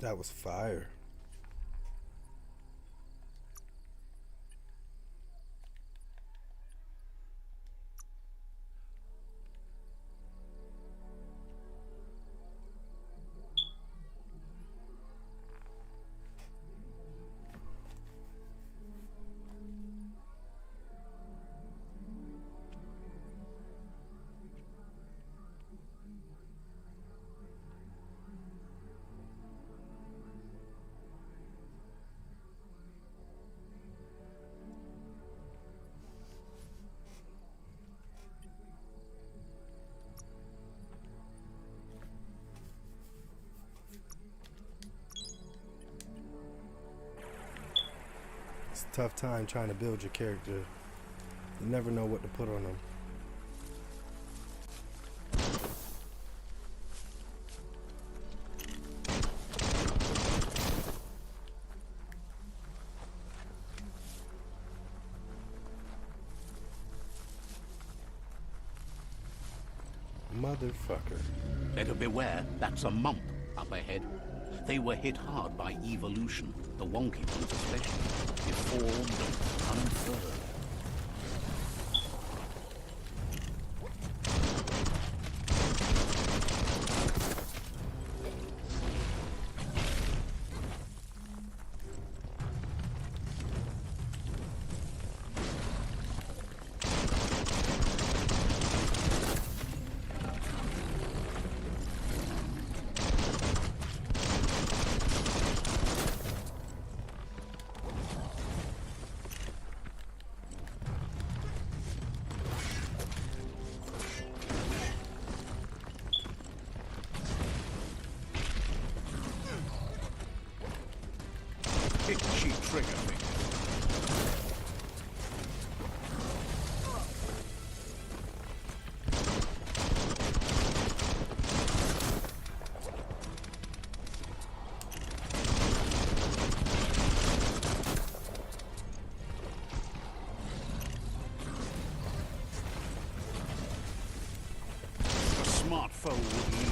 That was fire. It's a tough time trying to build your character. You never know what to put on them. Motherfucker. Better beware, that's a mump up ahead. They were hit hard by evolution, the wonky ones especially, deformed and unfurled. Itchy trigger finger. A smart foe would lead.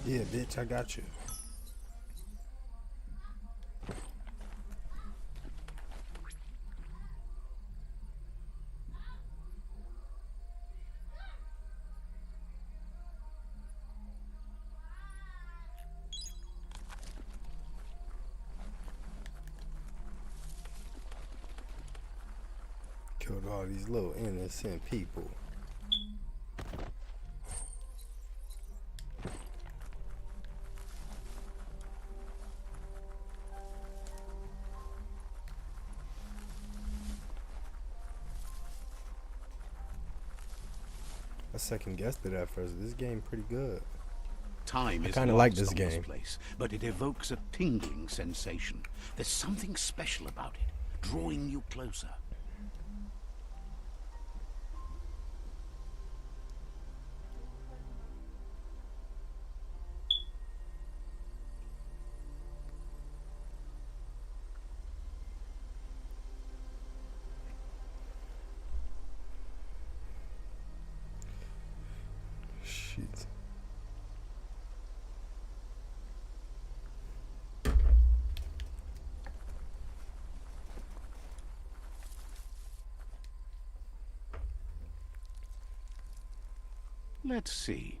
Yeah, bitch, I got you. Killed all these little innocent people. I second guessed it at first. This game pretty good. Time is kinda like lost this on game. place, but it evokes a tingling sensation. There's something special about it, drawing you closer. Shit. Let's see.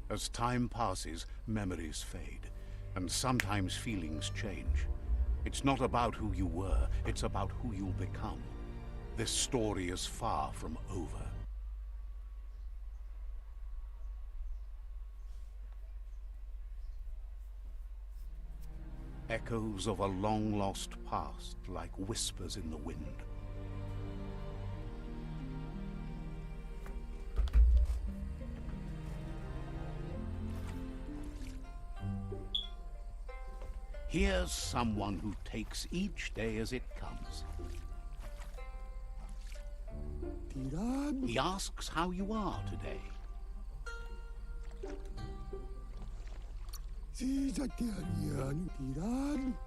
As time passes, memories fade, and sometimes feelings change. It's not about who you were, it's about who you'll become. This story is far from over. Echoes of a long-lost past, like whispers in the wind. Here's someone who takes each day as it comes. He asks how you are today.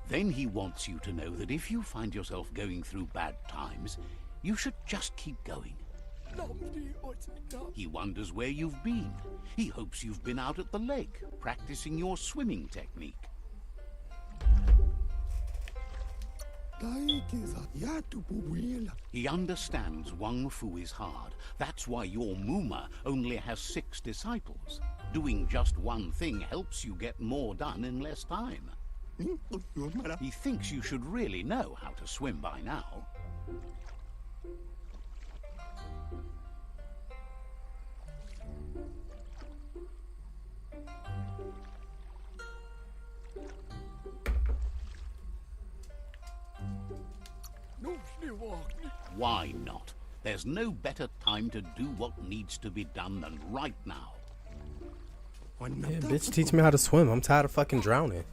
Then he wants you to know that if you find yourself going through bad times, you should just keep going. He wonders where you've been. He hopes you've been out at the lake, practicing your swimming technique. He understands Wang Fu is hard. That's why your Muma only has 6 disciples. Doing just one thing helps you get more done in less time. He thinks you should really know how to swim by now. Why not? There's no better time to do what needs to be done than right now. Yeah, bitch, teach me how to swim. I'm tired of fucking drowning.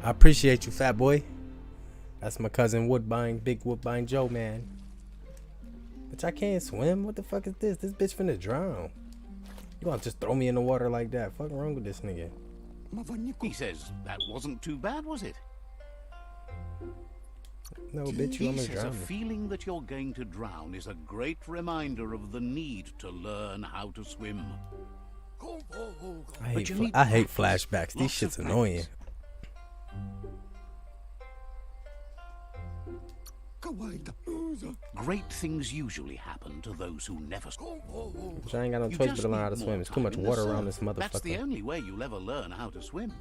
I appreciate you, fat boy. That's my cousin Woodbine, Big Woodbine Joe, man. Bitch, I can't swim. What the fuck is this? This bitch finna drown. You gonna just throw me in the water like that? Fuck wrong with this nigga? He says that wasn't too bad, was it? No, bitch, you He almost says a drowned. feeling that you're going to drown is a great reminder of the need to learn how to swim. I But hate, you need I hate practice. flashbacks. These Lots shit's of annoying. practice. Great things usually happen to those who never swim. Bitch, I ain't got no You choice just but to learn how need to more swim. It's too time much in the water around surf. this That's the motherfucker. only way you'll ever learn how to swim.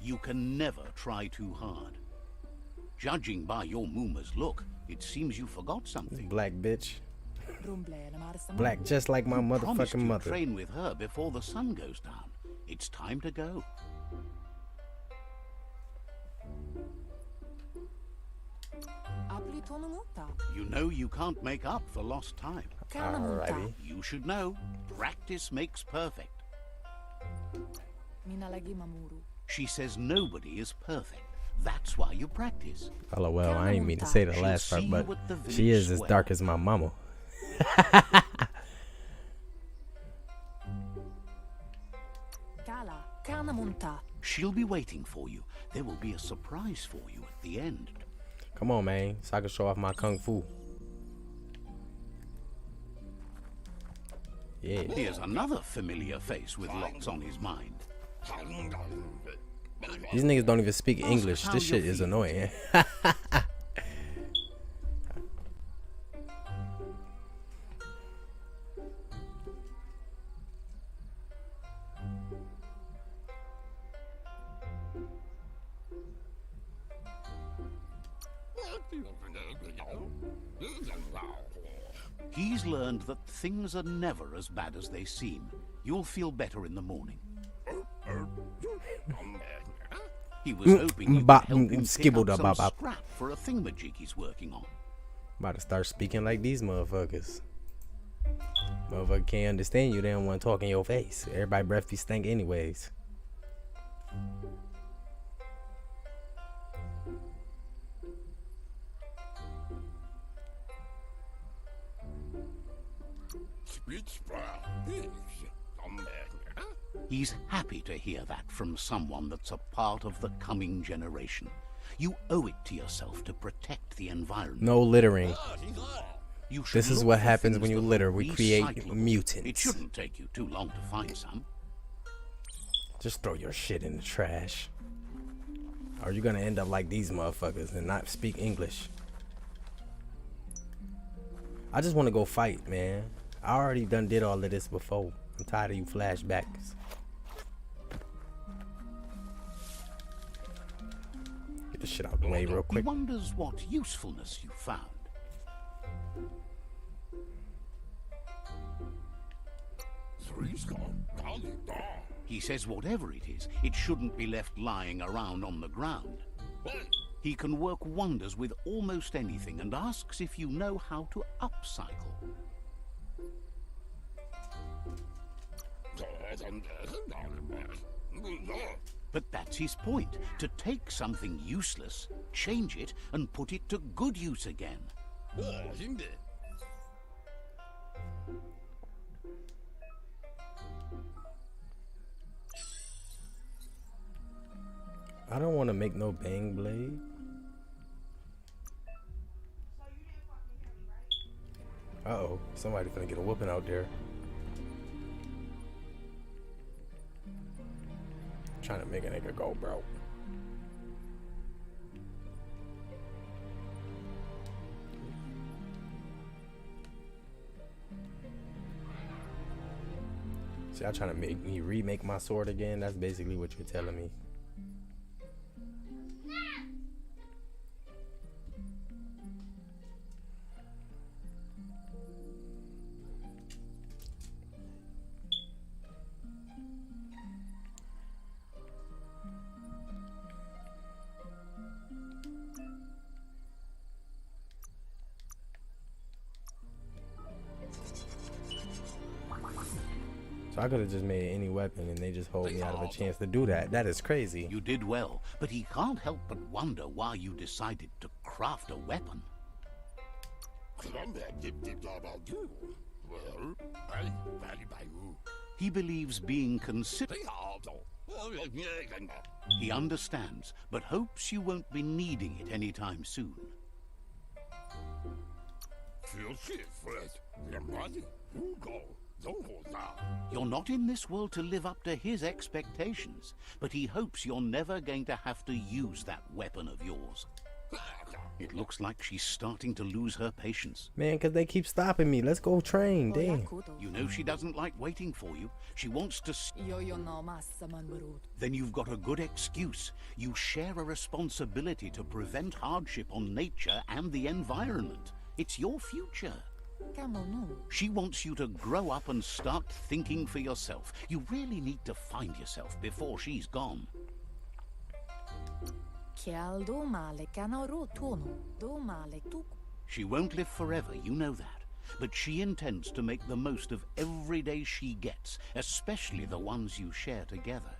You can never try too hard. Judging by your Muma's look, it seems you forgot something. Black bitch. Black just like my Promised motherfucking you'd mother. train with her before the sun goes down. It's time to go. You know you can't make up for lost time. Alrighty. You should know, practice makes perfect. She says nobody is perfect. That's why you practice. LOL, I ain't mean to say the She'll last part, see but you at the she village is as square. dark as my mama. She'll be waiting for you. There will be a surprise for you at the end. Come on, man, so I can show off my kung fu. Yeah. Here's another familiar face with lots on his mind. These niggas don't even speak Ask English. how This you're shit is feeling. annoying. He's learned that things are never as bad as they seem. You'll feel better in the morning. He was hoping you could help him pick skibbled up some up. scrap for a thingamajig he's working on. About to start speaking like these motherfuckers. Motherfucker can't understand you. They don't want to talk in your face. Everybody breath be stink anyways. He's happy to hear that from someone that's a part of the coming generation. You owe it to yourself to protect the environment. No littering. You should This is look what for happens things when you that are litter. We create recyclable. mutants. It shouldn't take you too long to find some. Just throw your shit in the trash. Or you're gonna end up like these motherfuckers and not speak English. I just want to go fight, man. I already did all of this before. I'm tired of you flashbacks. Get this shit out the way real He quick. wonders what usefulness you found. He says whatever it is, it shouldn't be left lying around on the ground. He can work wonders with almost anything and asks if you know how to upcycle. But that's his point, to take something useless, change it, and put it to good use again. I don't want to make no bang blade. Uh-oh, somebody finna get a whooping out there. Trying to make a nigga go, bro. See, y'all trying to make me remake my sword again? That's basically what you're telling me. So I could have just made any weapon and they just hold me out of a chance to do that. That is crazy. You did well, but he can't help but wonder why you decided to craft a weapon. He believes being considered. He understands, but hopes you won't be needing it anytime soon. You're not in this world to live up to his expectations, but he hopes you're never going to have to use that weapon of yours. It looks like she's starting to lose her patience. Man, because they keep stopping me. Let's go train. Damn. You know she doesn't like waiting for you. She wants to... Then you've got a good excuse. You share a responsibility to prevent hardship on nature and the environment. It's your future. She wants you to grow up and start thinking for yourself. You really need to find yourself before she's gone. She won't live forever, you know that. But she intends to make the most of every day she gets, especially the ones you share together.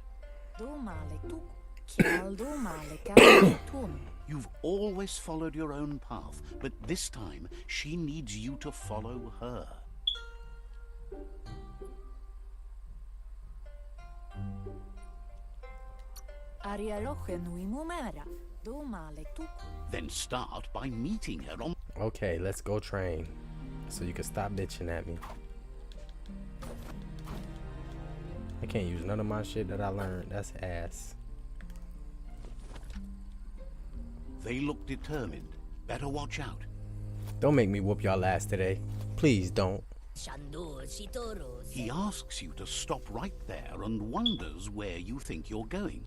You've always followed your own path, but this time she needs you to follow her. Then start by meeting her on... Okay, let's go train. So you can stop bitching at me. I can't use none of my shit that I learned. That's ass. They look determined. Better watch out. Don't make me whoop y'all ass today. Please don't. He asks you to stop right there and wonders where you think you're going.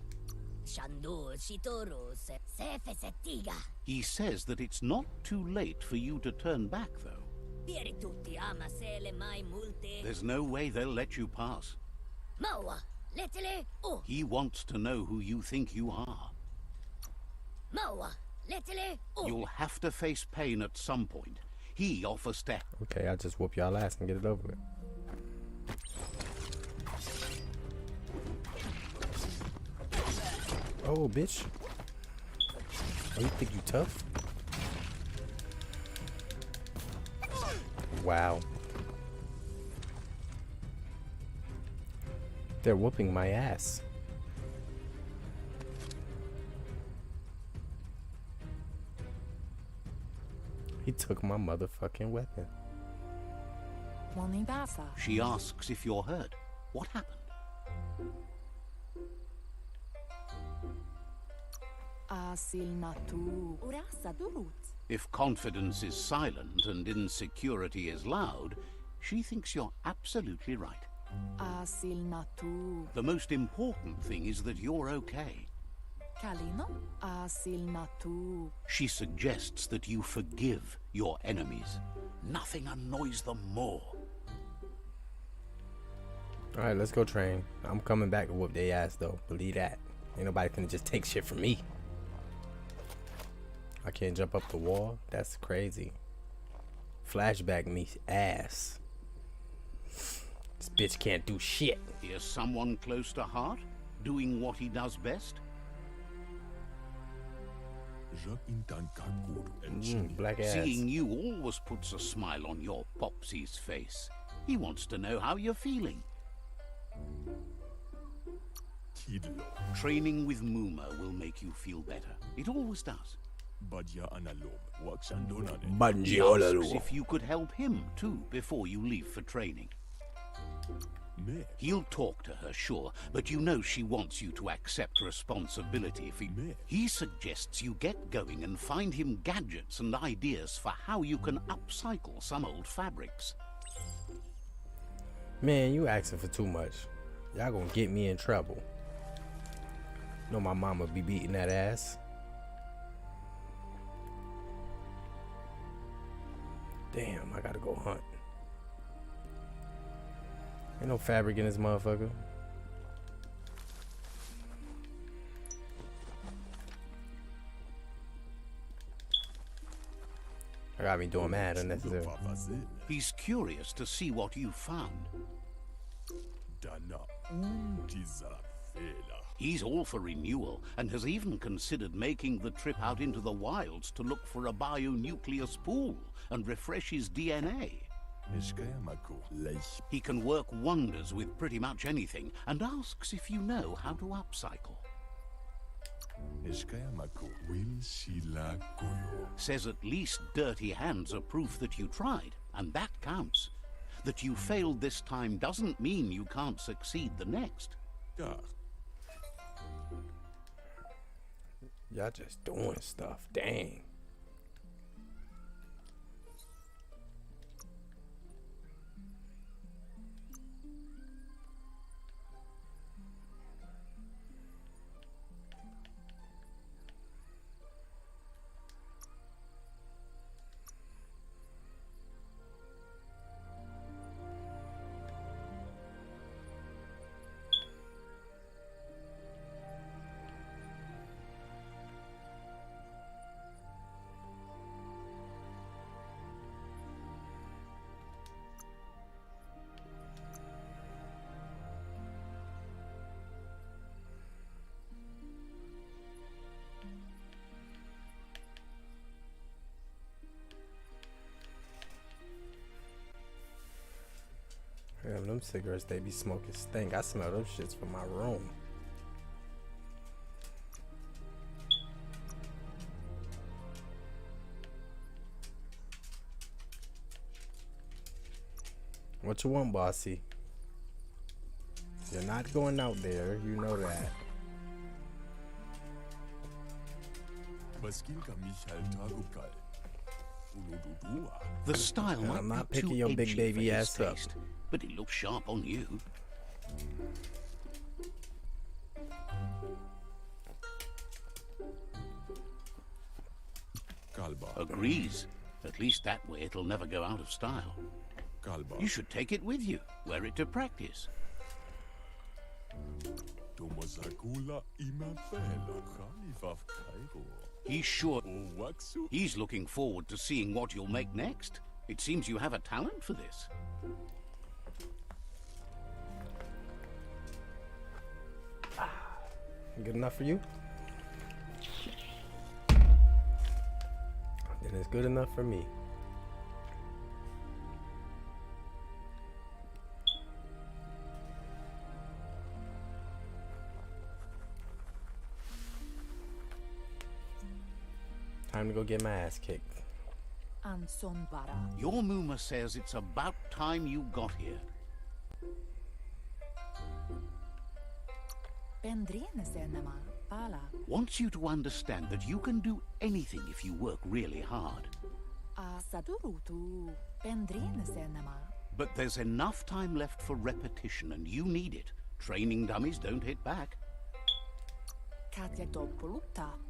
He says that it's not too late for you to turn back, though. There's no way they'll let you pass. He wants to know who you think you are. You'll have to face pain at some point. He offers to... Okay, I'll just whoop y'all ass and get it over with. Oh, bitch. Oh, you think you tough? Wow. They're whooping my ass. He took my motherfucking weapon. She asks if you're hurt. What happened? If confidence is silent and insecurity is loud, she thinks you're absolutely right. The most important thing is that you're okay. She suggests that you forgive your enemies. Nothing annoys them more. Alright, let's go train. I'm coming back to whoop their ass though. Believe that. Ain't nobody can just take shit from me. I can't jump up the wall? That's crazy. Flashback me ass. This bitch can't do shit. Here's someone close to heart, doing what he does best. Black ass. Seeing you always puts a smile on your Popsy's face. He wants to know how you're feeling. Training with Muma will make you feel better. It always does. He asks if you could help him too before you leave for training. He'll talk to her, sure, but you know she wants you to accept responsibility for... He suggests you get going and find him gadgets and ideas for how you can upcycle some old fabrics. Man, you asking for too much. Y'all gonna get me in trouble. Know my mama be beating that ass. Damn, I gotta go hunt. Ain't no fabric in this motherfucker. I gotta be doing mad unnecessary. He's curious to see what you found. He's all for renewal and has even considered making the trip out into the wilds to look for a bionucleus pool and refresh his DNA. He can work wonders with pretty much anything and asks if you know how to upcycle. Says at least dirty hands are proof that you tried, and that counts. That you failed this time doesn't mean you can't succeed the next. Y'all just doing stuff, dang. Damn, them cigarettes they be smoking stink. I smell those shits from my room. What you want, bossy? They're not going out there. You know that. The style might I'm not be picking too your big edgy baby for his ass up. taste, but it looks sharp on you. Agrees. At least that way it'll never go out of style. You should take it with you. Wear it to practice. He's sure. He's looking forward to seeing what you'll make next. It seems you have a talent for this. Good enough for you? Then it's good enough for me. Time to go get my ass kicked. Your Muma says it's about time you got here. Wants you to understand that you can do anything if you work really hard. But there's enough time left for repetition, and you need it. Training dummies don't hit back.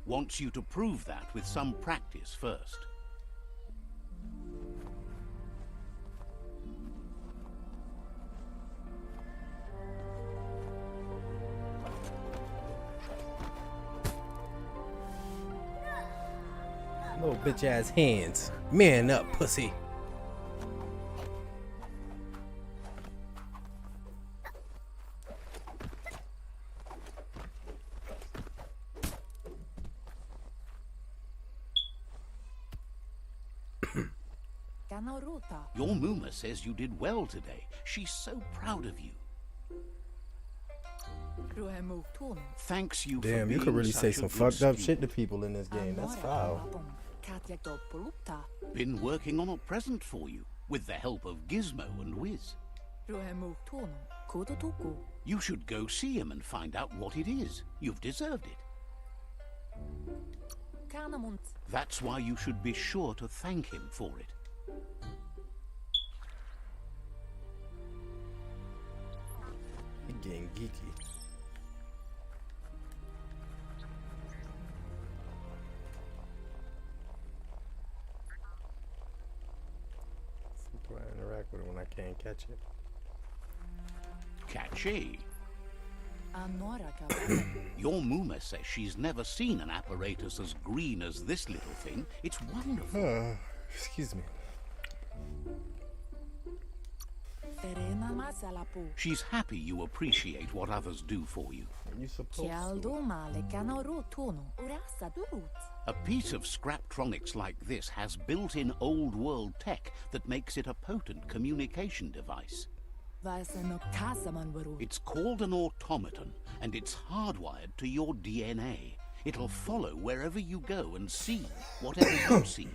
Wants you to prove that with some practice first. Little bitch ass hands. Man up, pussy. Your Muma says you did well today. She's so proud of you. Thanks you for Damn, you being could really such say a some good fucked up student. shit to people in this game. That's foul. Been working on a present for you, with the help of Gizmo and Wiz. You should go see him and find out what it is. You've deserved it. That's why you should be sure to thank him for it. He getting geeky. Do I interact with it when I can't catch it? Catchy. Your Muma says she's never seen an apparatus as green as this little thing. It's wonderful. Excuse me. She's happy you appreciate what others do for you. You supposed to. A piece of Scraptronics like this has built-in old-world tech that makes it a potent communication device. It's called an automaton, and it's hardwired to your DNA. It'll follow wherever you go and see whatever you see.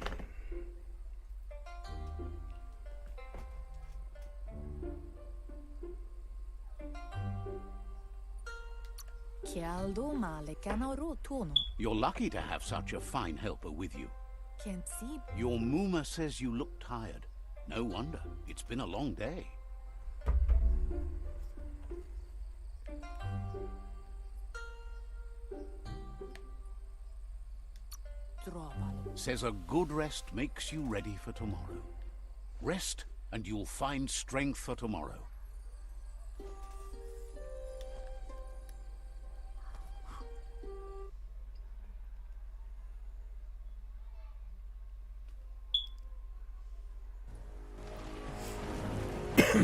You're lucky to have such a fine helper with you. Your Muma says you look tired. No wonder. It's been a long day. Says a good rest makes you ready for tomorrow. Rest and you'll find strength for tomorrow.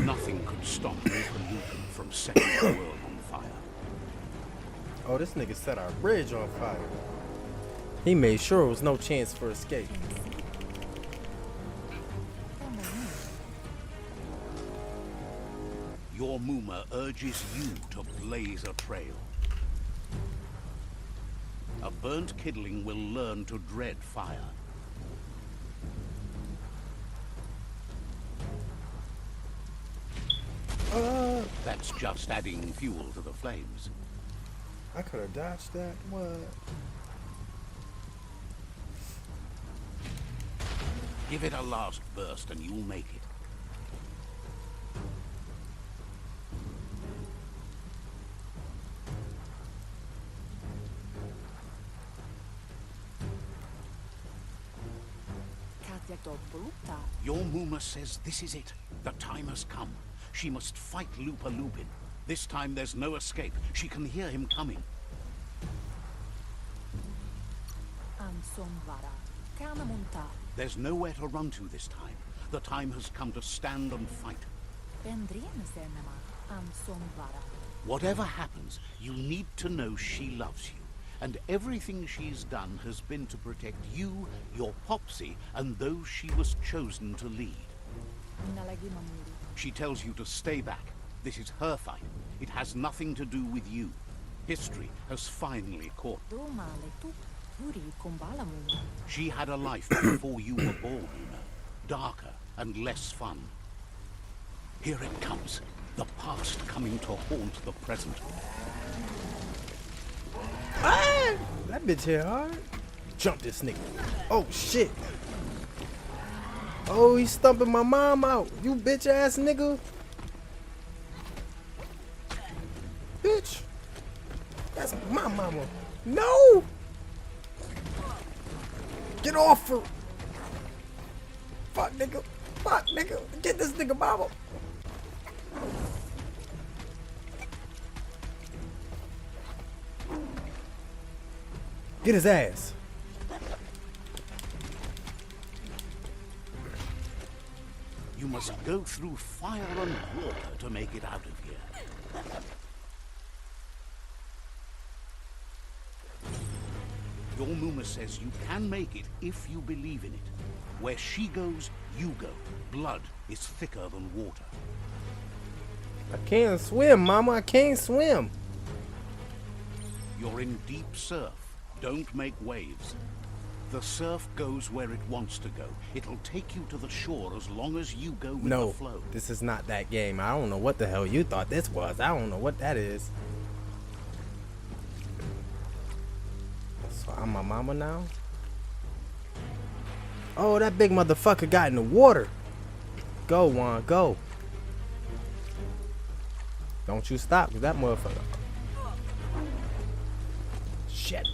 Nothing could stop Biomutant from setting the world on fire. Oh, this nigga set our bridge on fire. He made sure there was no chance for escape. Your Muma urges you to blaze a trail. A burnt kidling will learn to dread fire. That's just adding fuel to the flames. I could have dodged that. What? Give it a last burst and you'll make it. Your Muma says this is it. The time has come. She must fight Lupa Lupin. This time there's no escape. She can hear him coming. There's nowhere to run to this time. The time has come to stand and fight. Whatever happens, you need to know she loves you. And everything she's done has been to protect you, your Popsy, and those she was chosen to lead. She tells you to stay back. This is her fight. It has nothing to do with you. History has finally caught her. She had a life before you were born, darker and less fun. Here it comes, the past coming to haunt the present. Ah! That bitch hit hard. Jump this nigga. Oh shit. Oh, he's stumping my mom out. You bitch ass nigga. Bitch. That's my mama. No. Get off her. Fuck nigga. Fuck nigga. Get this nigga mama. Get his ass. You must go through fire and water to make it out of here. Your Muma says you can make it if you believe in it. Where she goes, you go. Blood is thicker than water. I can't swim, mama. I can't swim. You're in deep surf. Don't make waves. The surf goes where it wants to go. It'll take you to the shore as long as you go with the flow. No, this is not that game. I don't know what the hell you thought this was. I don't know what that is. So I'm my mama now? Oh, that big motherfucker got in the water. Go, Juan, go. Don't you stop, 'cause that motherfucker. Shit.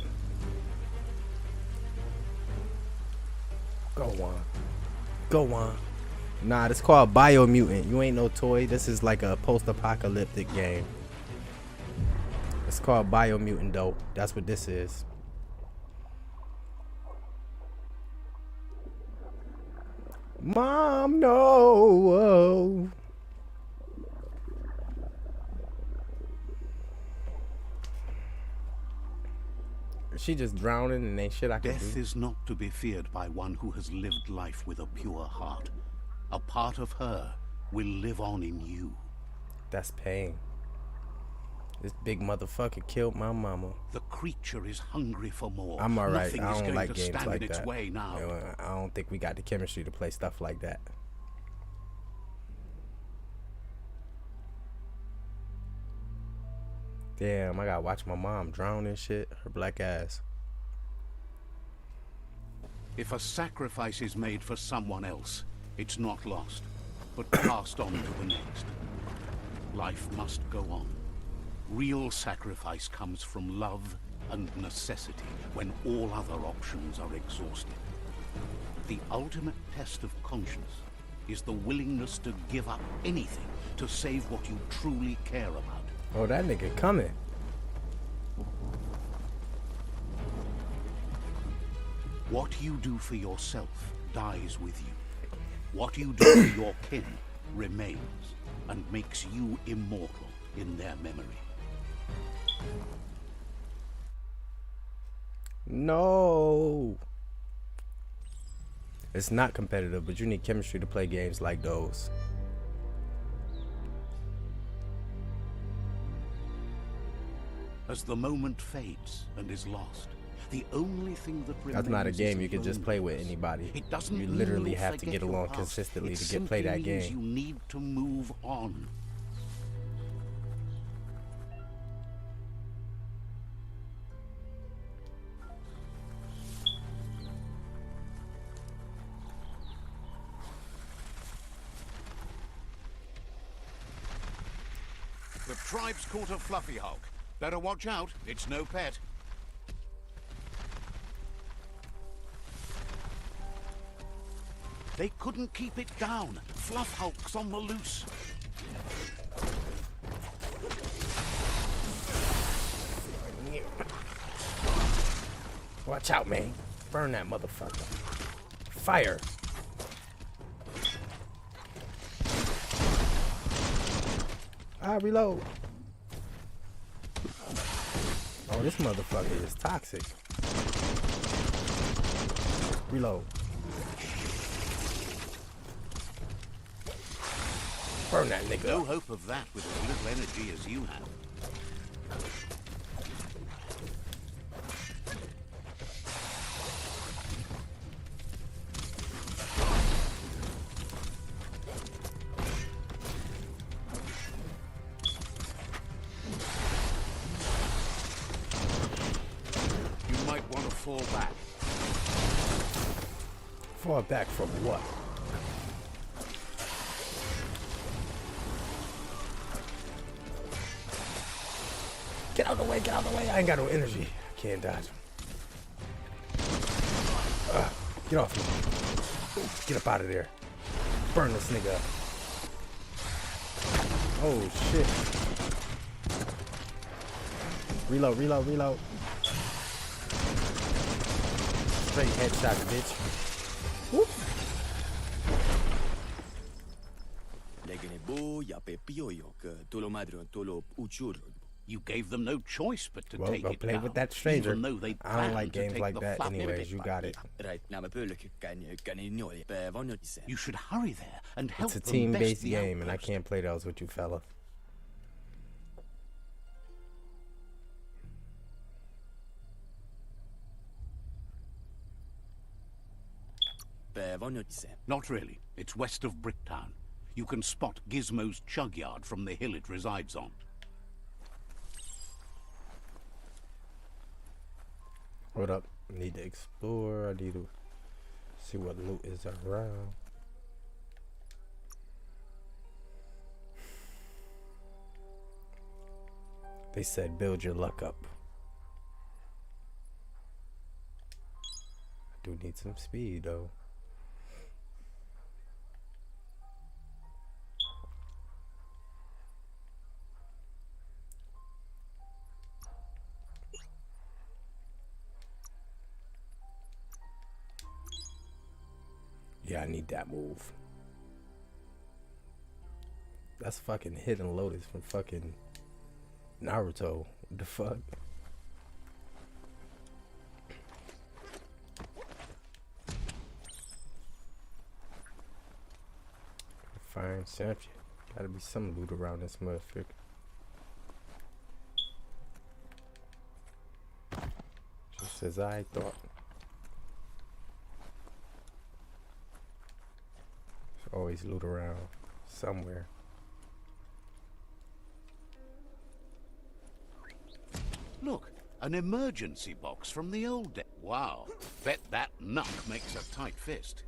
Go on. Go on. Nah, this called Biomutant. You ain't no toy. This is like a post-apocalyptic game. It's called Biomutant though. That's what this is. Mom, no. She just drowning and ain't shit I can do. Death is not to be feared by one who has lived life with a pure heart. A part of her will live on in you. That's pain. This big motherfucker killed my mama. The creature is hungry for more. I'm alright. Nothing I is don't going like to games stand like in its that. way now. I don't think we got the chemistry to play stuff like that. Damn, I gotta watch my mom drown and shit. Her black ass. If a sacrifice is made for someone else, it's not lost, but passed on to the next. Life must go on. Real sacrifice comes from love and necessity when all other options are exhausted. The ultimate test of conscience is the willingness to give up anything to save what you truly care about. Oh, that nigga coming. What you do for yourself dies with you. What you do for your kin remains and makes you immortal in their memory. No. It's not competitive, but you need chemistry to play games like those. As the moment fades and is lost, the only thing that remains That's not a game is you can just play with anybody. It doesn't You mean literally you'll have to forget get your along past. consistently It to play that simply means game. You need to move on. tribe's caught a fluffy hulk. Better watch out, it's no pet. They couldn't keep it down. Fluff hulk's on the loose. Watch out, man. Burn that motherfucker. Fire. Reload. Oh, this motherfucker is toxic. Reload. Burn that nigga. No hope of that with as little energy as you have. You might want to fall back. Fall back from what? Get out of the way, get out of the way. I ain't got no energy. I can't dodge. Get off me. Get up out of there. Burn this nigga up. Oh, shit. Reload, reload, reload. Straight headshot, bitch. Whoop. You gave them no choice but to Well, take go it play down, with that stranger. even though they I don't like planned to games take like the that fluff. anyways. You got it. You should hurry there and help It's a them team-based best the game, and I outpost. can't play those with you, fella. Not really. It's west of Bricktown. You can spot Gizmo's chug yard from the hill it resides on. Hold up. I need to explore. I need to see what loot is around. They said build your luck up. I do need some speed though. Yeah, I need that move. That's fucking Hidden Lotus from fucking Naruto. What the fuck? Fine champion. Gotta be some loot around this motherfucker. Just as I thought. There's always loot around somewhere. Look, an emergency box from the old day. Wow, bet that nut makes a tight fist.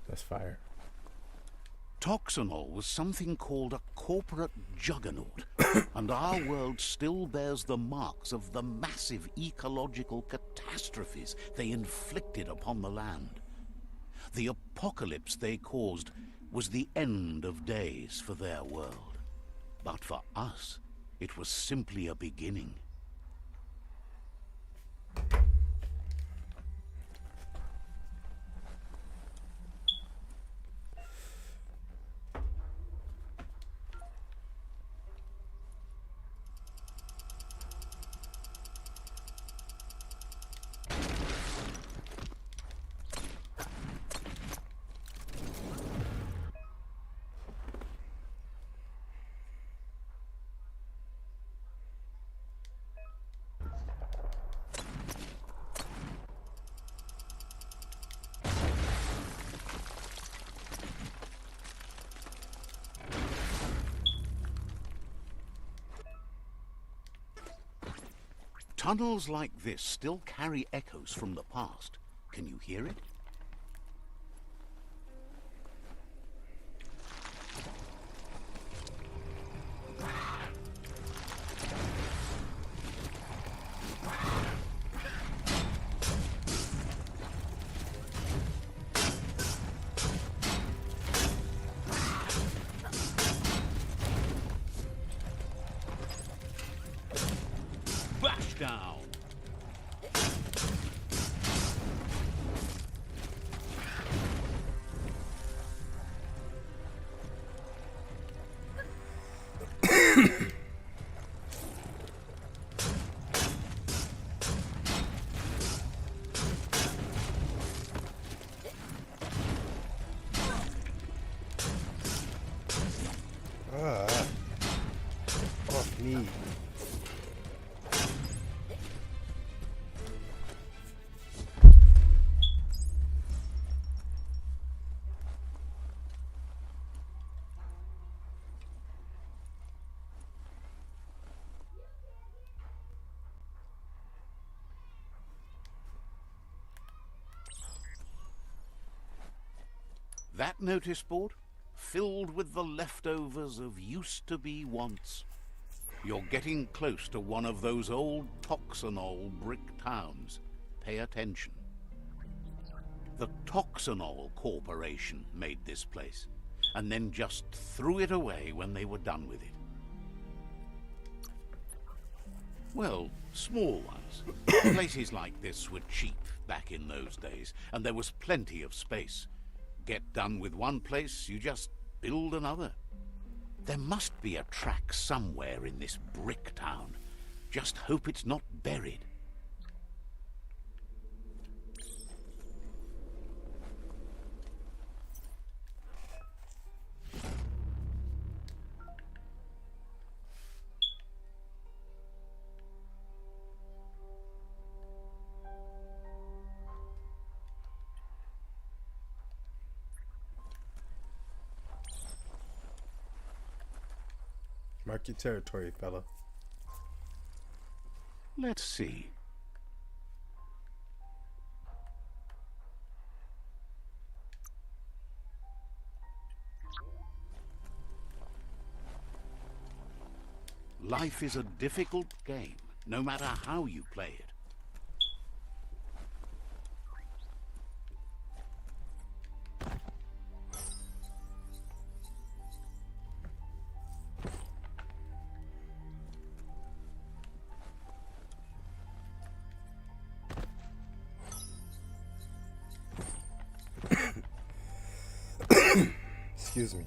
That's fire. Toxanol was something called a corporate juggernaut, and our world still bears the marks of the massive ecological catastrophes they inflicted upon the land. The apocalypse they caused was the end of days for their world. But for us, it was simply a beginning. Tunnels like this still carry echoes from the past. Can you hear it? Bash down! Off me. That notice board? Filled with the leftovers of used-to-be wants. You're getting close to one of those old Toxanol brick towns. Pay attention. The Toxanol Corporation made this place, and then just threw it away when they were done with it. Well, small ones. Places like this were cheap back in those days, and there was plenty of space. Get done with one place, you just build another. There must be a track somewhere in this brick town. Just hope it's not buried. Mark your territory, fella. Let's see. Life is a difficult game, no matter how you play it. Excuse me.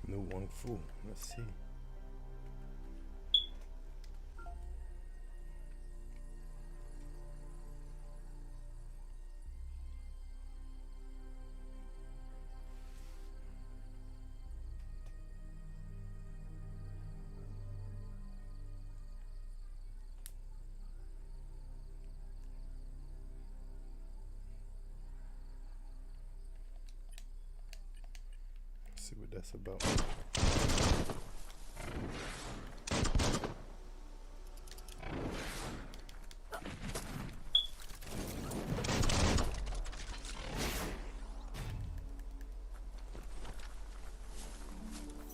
New one fool. Let's see. See what that's about.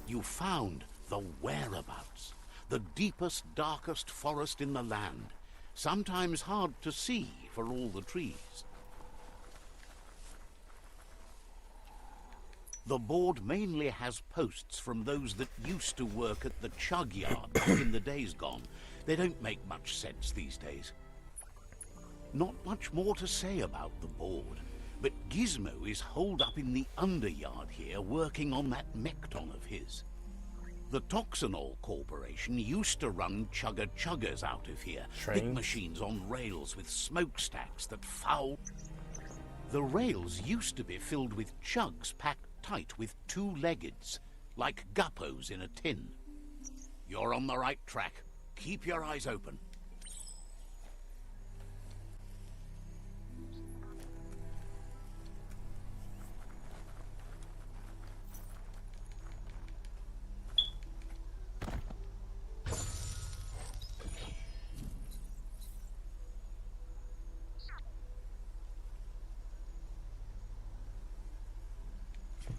You found the whereabouts, the deepest, darkest forest in the land, sometimes hard to see for all the trees. The board mainly has posts from those that used to work at the chug yard back in the days gone. They don't make much sense these days. Not much more to say about the board, but Gizmo is holed up in the underyard here working on that Mekton of his. The Toxanol Corporation used to run chugger-chuggers out of here. Big Trains? machines on rails with smokestacks that foul. The rails used to be filled with chugs packed tight with two-leggeds, like guppos in a tin. You're on the right track. Keep your eyes open.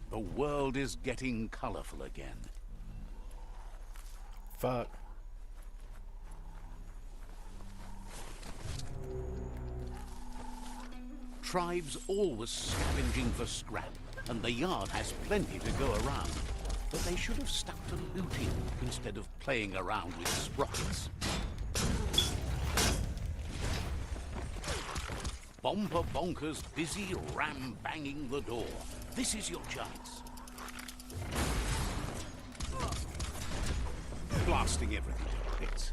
The world is getting colorful again. Fuck. Tribes always scavenging for scrap, and the yard has plenty to go around. But they should have stuck to looting instead of playing around with sprockets. Bomber Bonkers busy ram-banging the door. This is your chance. Blasting everything to bits.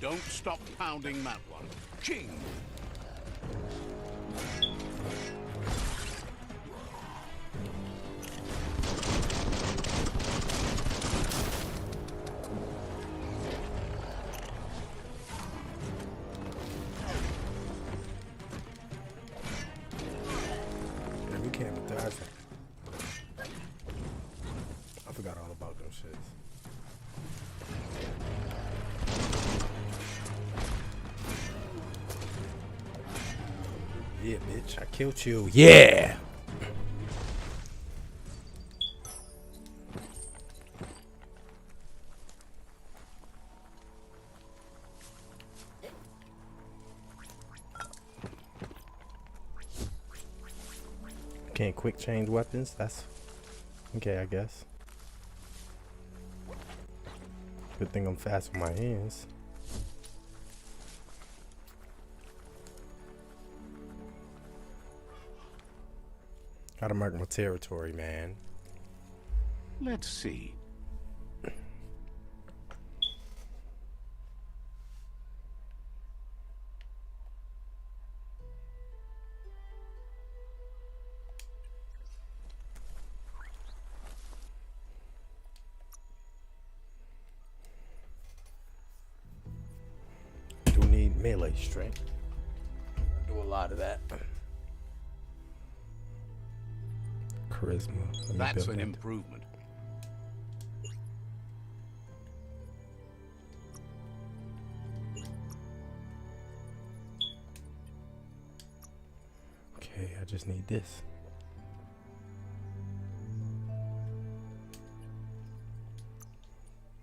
Don't stop pounding that one. Ching! Yeah, we can't dodge that. I forgot all about those shits. Yeah, bitch, I killed you. Yeah! Can't quick change weapons? That's okay, I guess. Good thing I'm fast with my hands. Gotta mark my territory, man. Let's see. Do need melee strength. I do a lot of that. Charisma. Let me That's build an that. improvement. Okay, I just need this.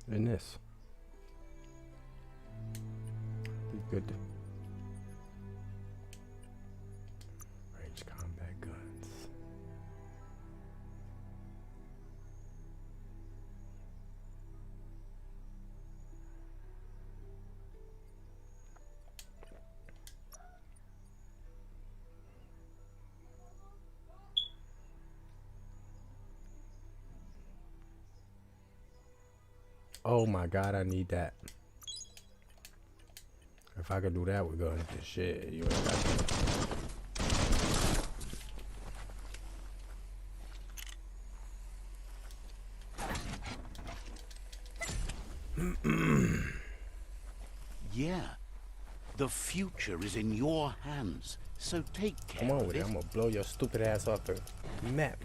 And this. Be good. Range combat guns. Oh my god, I need that. If I could do that with guns, then shit, you ain't got to. The future is in your hands, so take care Come on of with it. it. I'm gonna blow your stupid ass off the map.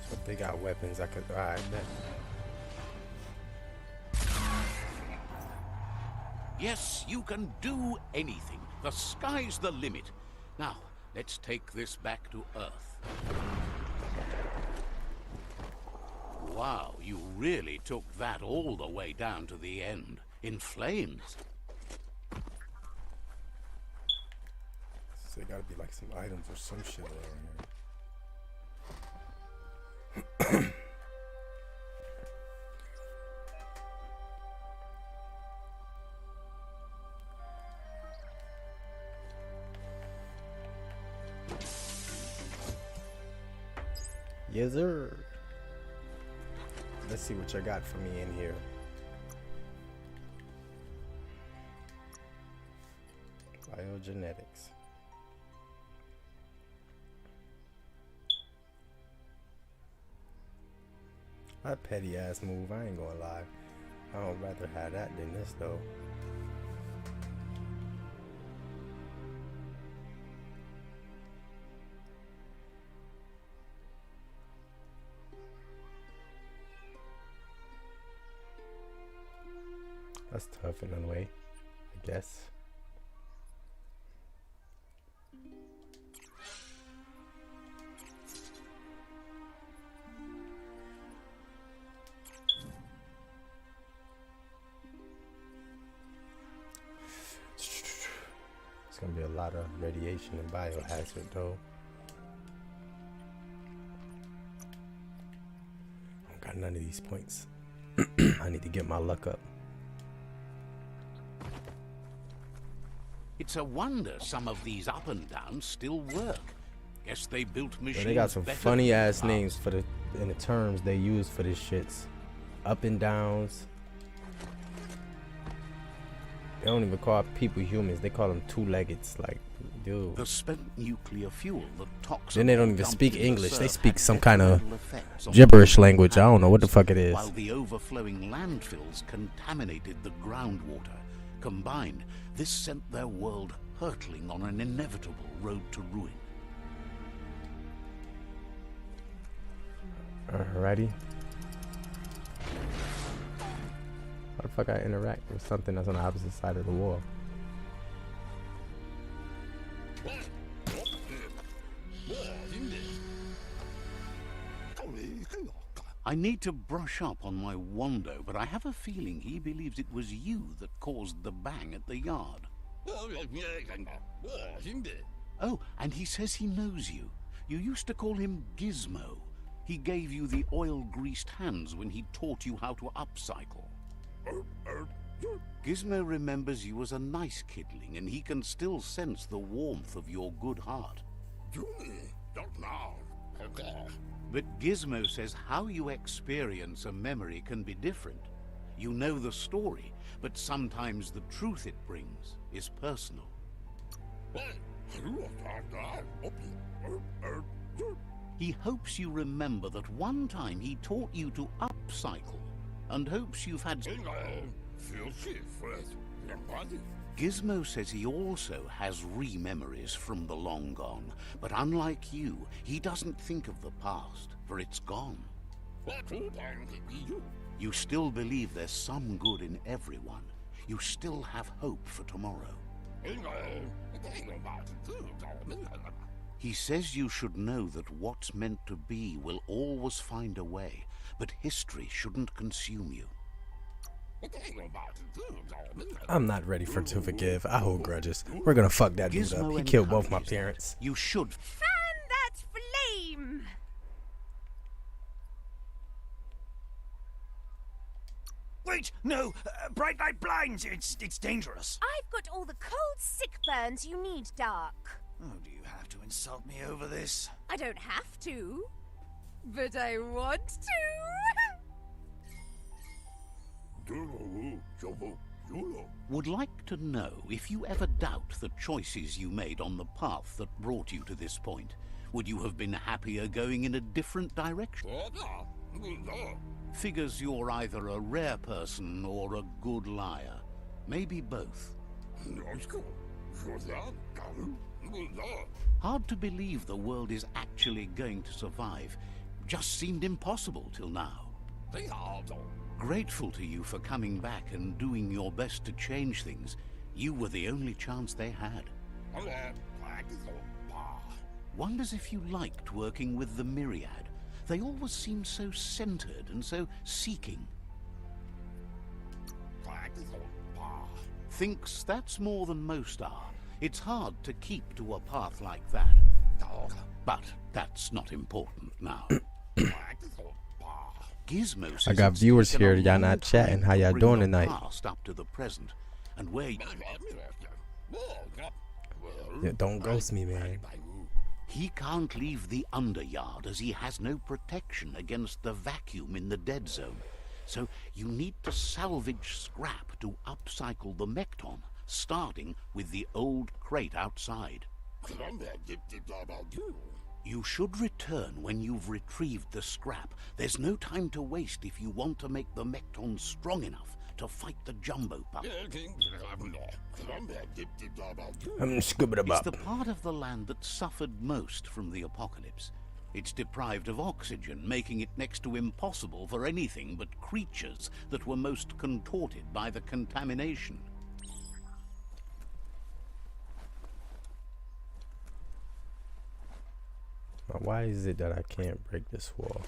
So if they got weapons, I could. Alright, bet. Yes, you can do anything. The sky's the limit. Now, let's take this back to Earth. Wow, you really took that all the way down to the end, in flames. So there gotta be like some items or some shit around here. Yes, sir. Let's see what you got for me in here. Biogenetics. A petty ass move, I ain't gonna lie. I would rather have that than this though. That's tough in a way, I guess. It's gonna be a lot of radiation and biohazard though. I don't got none of these points. I need to get my luck up. It's a wonder some of these up and downs still work. Guess they built machines. They got some better funny than ass the names past. for the in the terms they use for this shits. Up and downs. They don't even call people humans. They call them two-leggeds. Like, dude. The spent nuclear fuel, the toxin. Then they don't even dumped speak in the English. They surf speak had some kind of detrimental effects on gibberish the language. I don't know what the fuck it is. While the overflowing landfills contaminated the groundwater. Combined, this sent their world hurtling on an inevitable road to ruin. Alrighty. How the fuck I interact with something that's on the opposite side of the wall? I need to brush up on my Wando, but I have a feeling he believes it was you that caused the bang at the yard. Oh, and he says he knows you. You used to call him Gizmo. He gave you the oil-greased hands when he taught you how to upcycle. Gizmo remembers you as a nice kidling, and he can still sense the warmth of your good heart. But Gizmo says how you experience a memory can be different. You know the story, but sometimes the truth it brings is personal. He hopes you remember that one time he taught you to upcycle, and hopes you've had... Gizmo says he also has re-memories from the long gone, but unlike you, he doesn't think of the past, for it's gone. You still believe there's some good in everyone. You still have hope for tomorrow. He says you should know that what's meant to be will always find a way, but history shouldn't consume you. I'm not ready to forgive. I hold grudges. We're gonna fuck that dude up. He killed both my parents. You should. Fan that flame! Wait, no! Bright light blinds! It's dangerous! I've got all the cold sick burns you need, Dark. Oh, do you have to insult me over this? I don't have to, but I want to. Yulo. Would like to know if you ever doubt the choices you made on the path that brought you to this point. Would you have been happier going in a different direction? Oda. Buda. Figures you're either a rare person or a good liar. Maybe both. Nosko. Joda. Garu. Buda. Hard to believe the world is actually going to survive. Just seemed impossible till now. Beado. Grateful to you for coming back and doing your best to change things. You were the only chance they had. Wonders if you liked working with the Myriad. They always seem so centered and so seeking. Thinks that's more than most are. It's hard to keep to a path like that. But that's not important now. Gizmo says I got it's viewers taken here. a Y'all long not chatting. time How to y'all bring doing the tonight? past up to the present, and where Yeah, don't ghost me, man. he can't leave the underyard as he has no protection against the vacuum in the dead zone. So you need to salvage scrap to upcycle the Mekton, starting with the old crate outside. You should return when you've retrieved the scrap. There's no time to waste if you want to make the Mekton strong enough to fight the Jumbo Pup. It's the part of the land that suffered most from the apocalypse. It's deprived of oxygen, making it next to impossible for anything but creatures that were most contorted by the contamination. Why is it that I can't break this wall?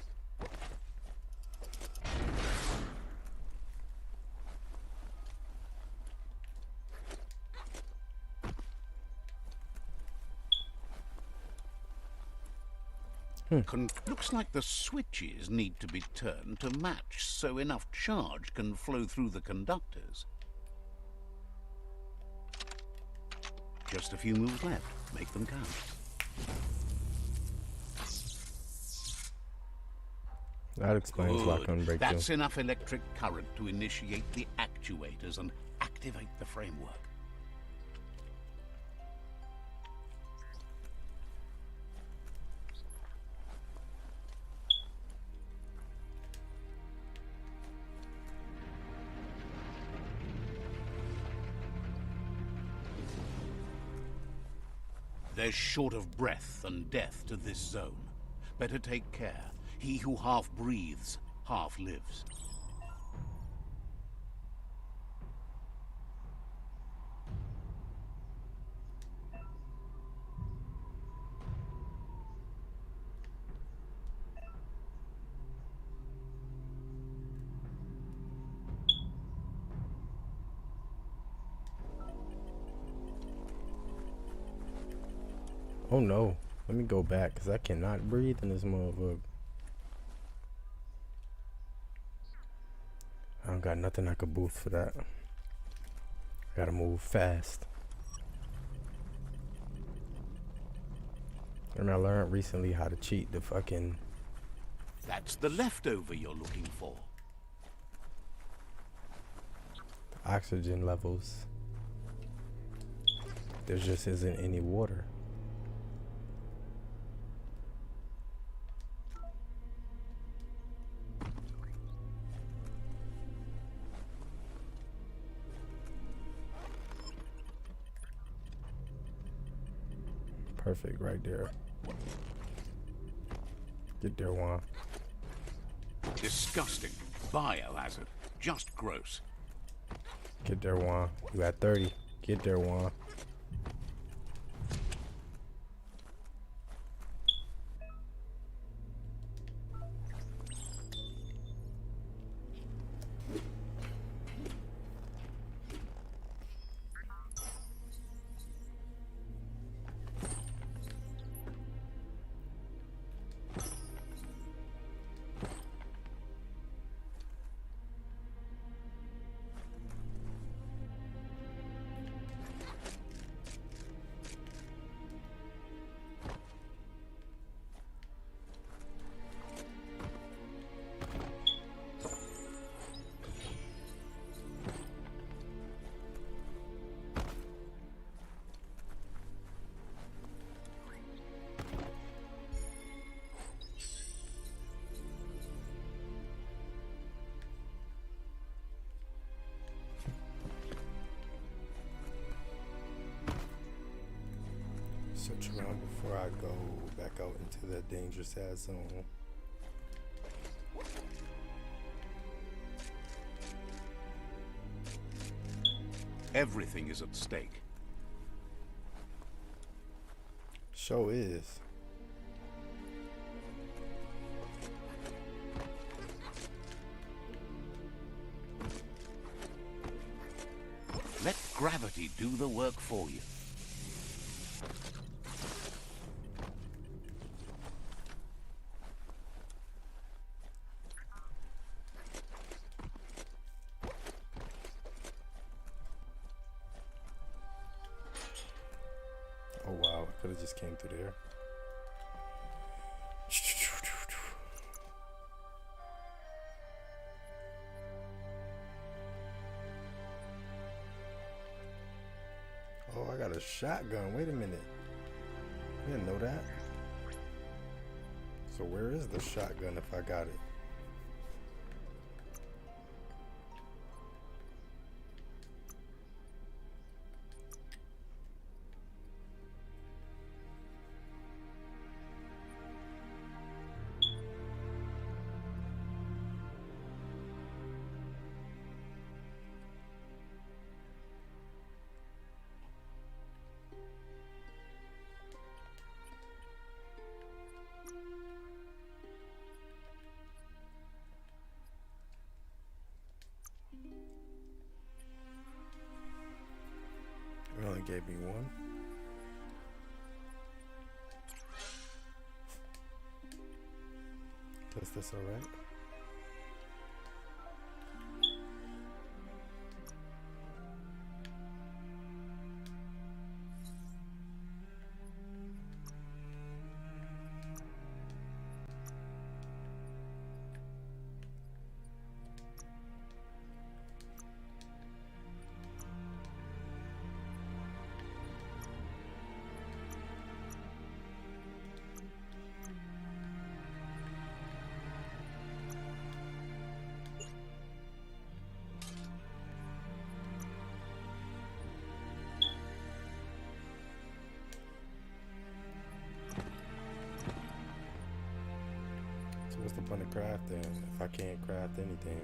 Looks like the switches need to be turned to match so enough charge can flow through the conductors. Just a few moves left. Make them count. That explains why I couldn't break That's through. enough electric current to initiate the actuators and activate the framework. There's short of breath and death to this zone. Better take care. He who half breathes, half lives. Oh no. Let me go back because I cannot breathe in this motherfucker. I don't got nothing I could boost for that. Gotta move fast. And I learned recently how to cheat the fucking... That's the leftover you're looking for. oxygen levels. There just isn't any water. Perfect right there. Get there, Juan. Disgusting. Biohazard. Just gross. Get there, Juan. You got 30. Get there, Juan. Search around before I go back out into the dangerous ass zone. Everything is at stake. Show is. Let gravity do the work for you. Oh wow, I could have just came through there. Oh, I got a shotgun. Wait a minute. I didn't know that. So where is the shotgun if I got it? It only gave me one. Is this alright? So what's the point of crafting if I can't craft anything?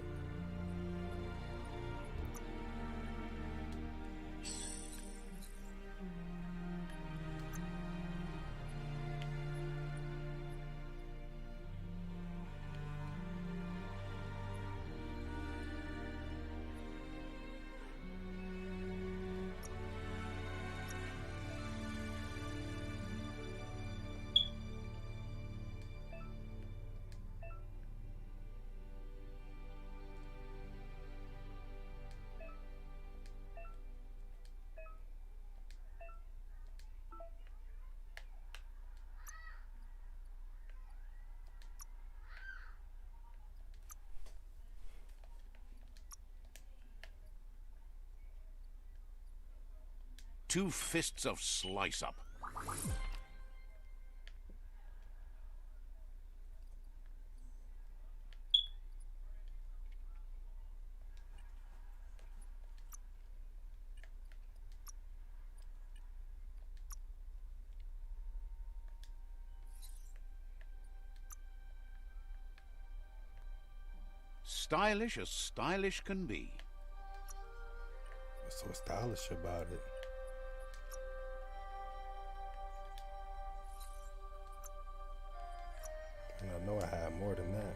Two fists of slice up. Stylish as stylish can be. What's so stylish about it? And I know I have more than that.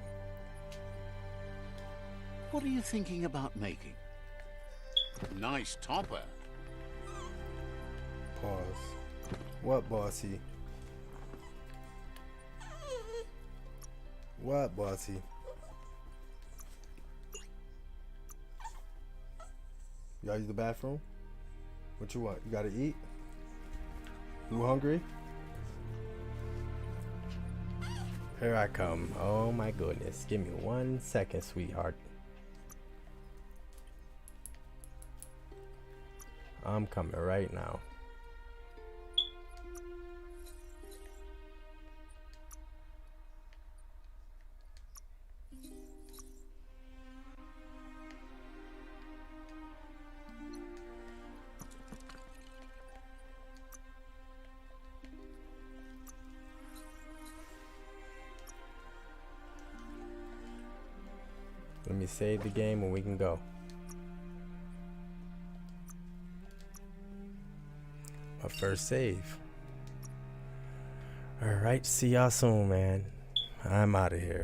What are you thinking about making? Nice topper. Pause. What, bossy? What, bossy? Y'all use the bathroom? What you want? You gotta eat? You hungry? Here I come. Oh my goodness. Give me 1 second, sweetheart. I'm coming right now. me save the game and we can go. My first save. Alright, see y'all soon, man. I'm out of here.